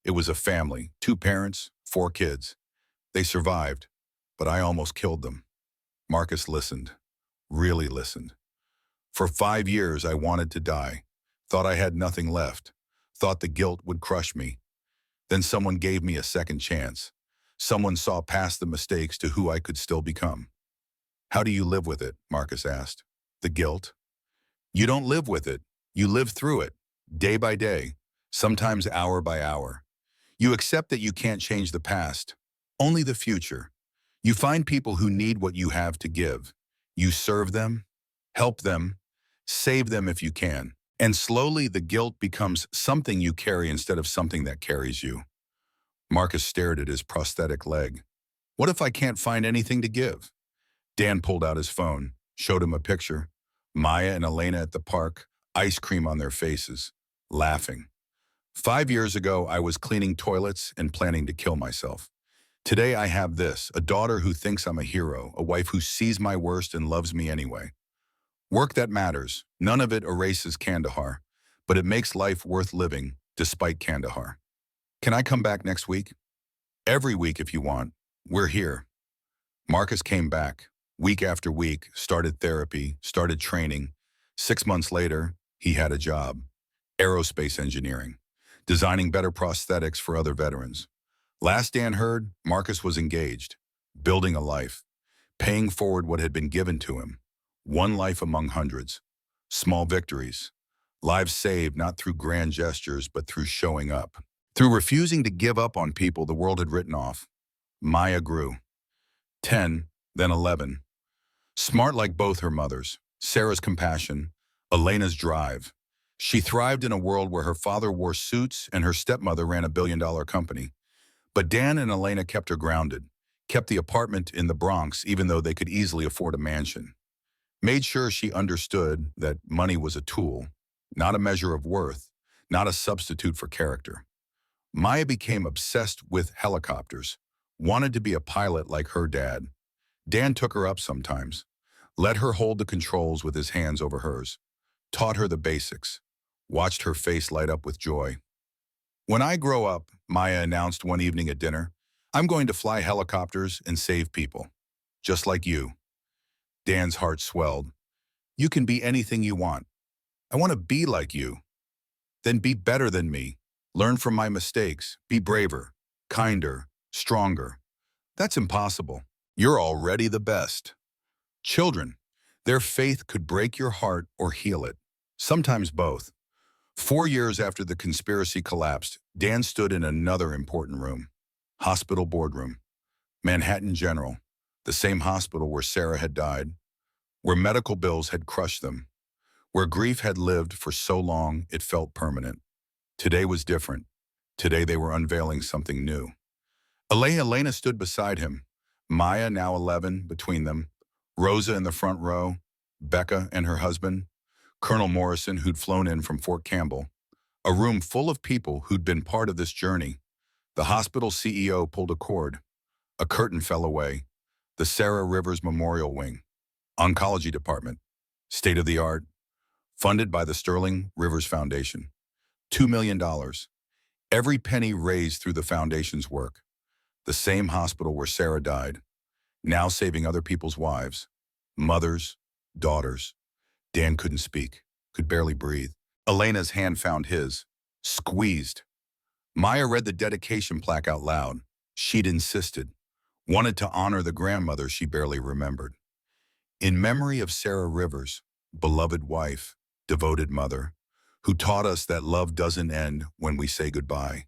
Speaker 1: It was a family, 2 parents, 4 kids. They survived, but I almost killed them. Marcus listened, really listened. For 5 years, I wanted to die, thought I had nothing left, thought the guilt would crush me. Then someone gave me a second chance. Someone saw past the mistakes to who I could still become. How do you live with it? Marcus asked. The guilt? You don't live with it. You live through it, day by day, sometimes hour by hour. You accept that you can't change the past, only the future. You find people who need what you have to give. You serve them, help them, save them if you can. And slowly the guilt becomes something you carry instead of something that carries you. Marcus stared at his prosthetic leg. What if I can't find anything to give? Dan pulled out his phone, showed him a picture. Maya and Elena at the park, ice cream on their faces, laughing. 5 years ago, I was cleaning toilets and planning to kill myself. Today I have this, a daughter who thinks I'm a hero, a wife who sees my worst and loves me anyway. Work that matters. None of it erases Kandahar, but it makes life worth living despite Kandahar. Can I come back next week? Every week if you want. We're here. Marcus came back, week after week, started therapy, started training. 6 months later, he had a job. Aerospace engineering, designing better prosthetics for other veterans. Last Dan heard, Marcus was engaged, building a life, paying forward what had been given to him. One life among hundreds. Small victories. Lives saved not through grand gestures, but through showing up. Through refusing to give up on people the world had written off. Maya grew. 10, then 11. Smart like both her mothers. Sarah's compassion, Elena's drive. She thrived in a world where her father wore suits and her stepmother ran a billion-dollar company. But Dan and Elena kept her grounded, kept the apartment in the Bronx even though they could easily afford a mansion. Made sure she understood that money was a tool, not a measure of worth, not a substitute for character. Maya became obsessed with helicopters, wanted to be a pilot like her dad. Dan took her up sometimes, let her hold the controls with his hands over hers, taught her the basics, watched her face light up with joy. When I grow up, Maya announced one evening at dinner, I'm going to fly helicopters and save people, just like you. Dan's heart swelled. You can be anything you want. I want to be like you. Then be better than me. Learn from my mistakes. Be braver, kinder, stronger. That's impossible. You're already the best. Children, their faith could break your heart or heal it. Sometimes both. 4 years after the conspiracy collapsed, Dan stood in another important room. Hospital boardroom. Manhattan General. The same hospital where Sarah had died. Where medical bills had crushed them. Where grief had lived for so long it felt permanent. Today was different. Today they were unveiling something new. Elena stood beside him. Maya, now 11, between them. Rosa in the front row. Becca and her husband. Colonel Morrison, who'd flown in from Fort Campbell. A room full of people who'd been part of this journey. The hospital CEO pulled a cord. A curtain fell away. The Sarah Rivers Memorial Wing. Oncology Department. State-of-the-art. Funded by the Sterling Rivers Foundation. $2 million. Every penny raised through the foundation's work. The same hospital where Sarah died. Now saving other people's wives. Mothers, daughters. Dan couldn't speak, could barely breathe. Elena's hand found his, squeezed. Maya read the dedication plaque out loud. She'd insisted, wanted to honor the grandmother she barely remembered. In memory of Sarah Rivers, beloved wife, devoted mother, who taught us that love doesn't end when we say goodbye.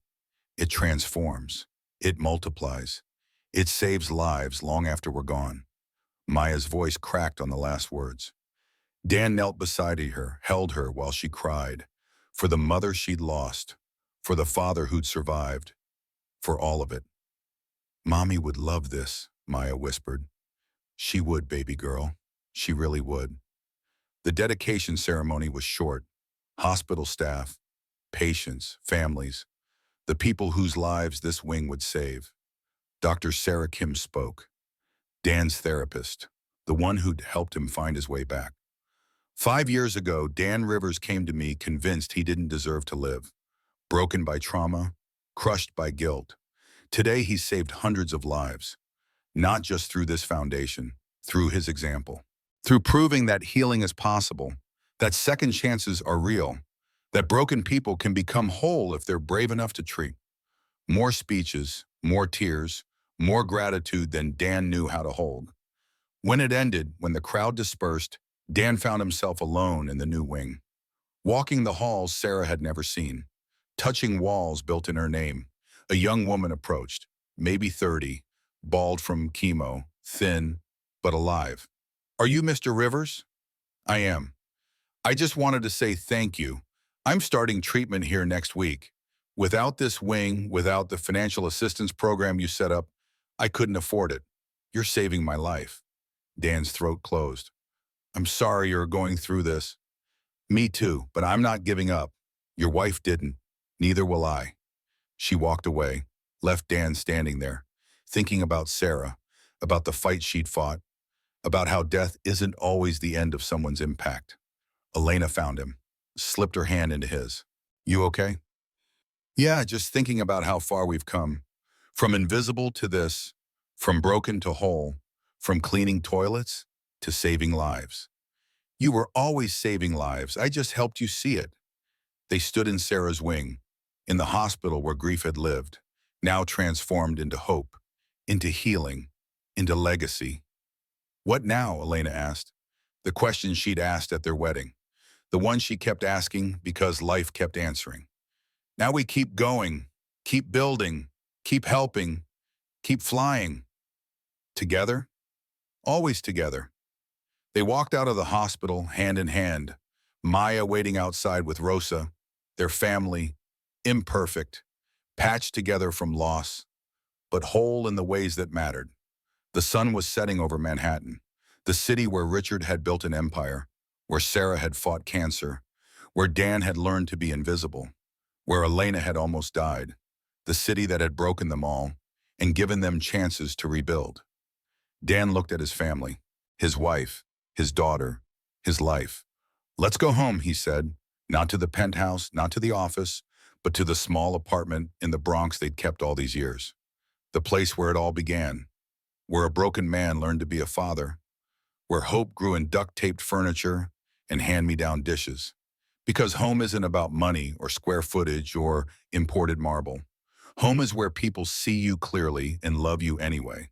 Speaker 1: It transforms. It multiplies. It saves lives long after we're gone. Maya's voice cracked on the last words. Dan knelt beside her, held her while she cried. For the mother she'd lost. For the father who'd survived. For all of it. Mommy would love this, Maya whispered. She would, baby girl. She really would. The dedication ceremony was short. Hospital staff, patients, families, the people whose lives this wing would save. Dr. Sarah Kim spoke. Dan's therapist, the one who'd helped him find his way back. 5 years ago, Dan Rivers came to me convinced he didn't deserve to live. Broken by trauma, crushed by guilt. Today he's saved hundreds of lives. Not just through this foundation, through his example. Through proving that healing is possible, that second chances are real, that broken people can become whole if they're brave enough to treat. More speeches, more tears, more gratitude than Dan knew how to hold. When it ended, when the crowd dispersed, Dan found himself alone in the new wing. Walking the halls Sarah had never seen, touching walls built in her name, a young woman approached, maybe 30, bald from chemo, thin, but alive. Are you Mr. Rivers? I am. I just wanted to say thank you. I'm starting treatment here next week. Without this wing, without the financial assistance program you set up, I couldn't afford it. You're saving my life. Dan's throat closed. I'm sorry you're going through this. Me too, but I'm not giving up. Your wife didn't. Neither will I. She walked away, left Dan standing there, thinking about Sarah, about the fight she'd fought, about how death isn't always the end of someone's impact. Elena found him, slipped her hand into his. You okay? Yeah, just thinking about how far we've come. From invisible to this, from broken to whole, from cleaning toilets to saving lives. You were always saving lives. I just helped you see it. They stood in Sarah's wing, in the hospital where grief had lived, now transformed into hope, into healing, into legacy. What now? Elena asked. The question she'd asked at their wedding. The one she kept asking because life kept answering. Now we keep going, keep building, keep helping, keep flying. Together? Always together. They walked out of the hospital hand in hand, Maya waiting outside with Rosa, their family, imperfect, patched together from loss, but whole in the ways that mattered. The sun was setting over Manhattan, the city where Richard had built an empire, where Sarah had fought cancer, where Dan had learned to be invisible, where Elena had almost died, the city that had broken them all and given them chances to rebuild. Dan looked at his family, his wife, his daughter, his life. Let's go home, he said, not to the penthouse, not to the office, but to the small apartment in the Bronx they'd kept all these years. The place where it all began, where a broken man learned to be a father, where hope grew in duct-taped furniture and hand-me-down dishes. Because home isn't about money or square footage or imported marble. Home is where people see you clearly and love you anyway.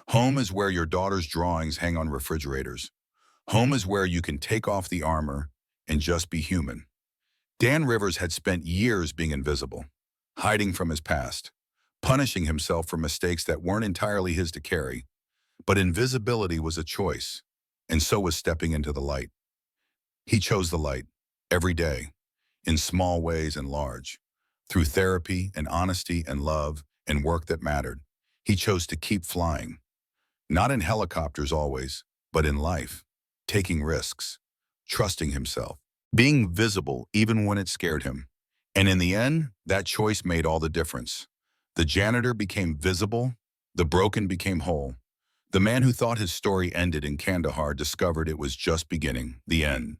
Speaker 1: Home is where your daughter's drawings hang on refrigerators. Home is where you can take off the armor and just be human. Dan Rivers had spent years being invisible, hiding from his past, punishing himself for mistakes that weren't entirely his to carry. But invisibility was a choice, and so was stepping into the light. He chose the light, every day, in small ways and large, through therapy and honesty and love and work that mattered. He chose to keep flying, not in helicopters always, but in life, taking risks, trusting himself, being visible even when it scared him. And in the end, that choice made all the difference. The janitor became visible, the broken became whole. The man who thought his story ended in Kandahar discovered it was just beginning, the end.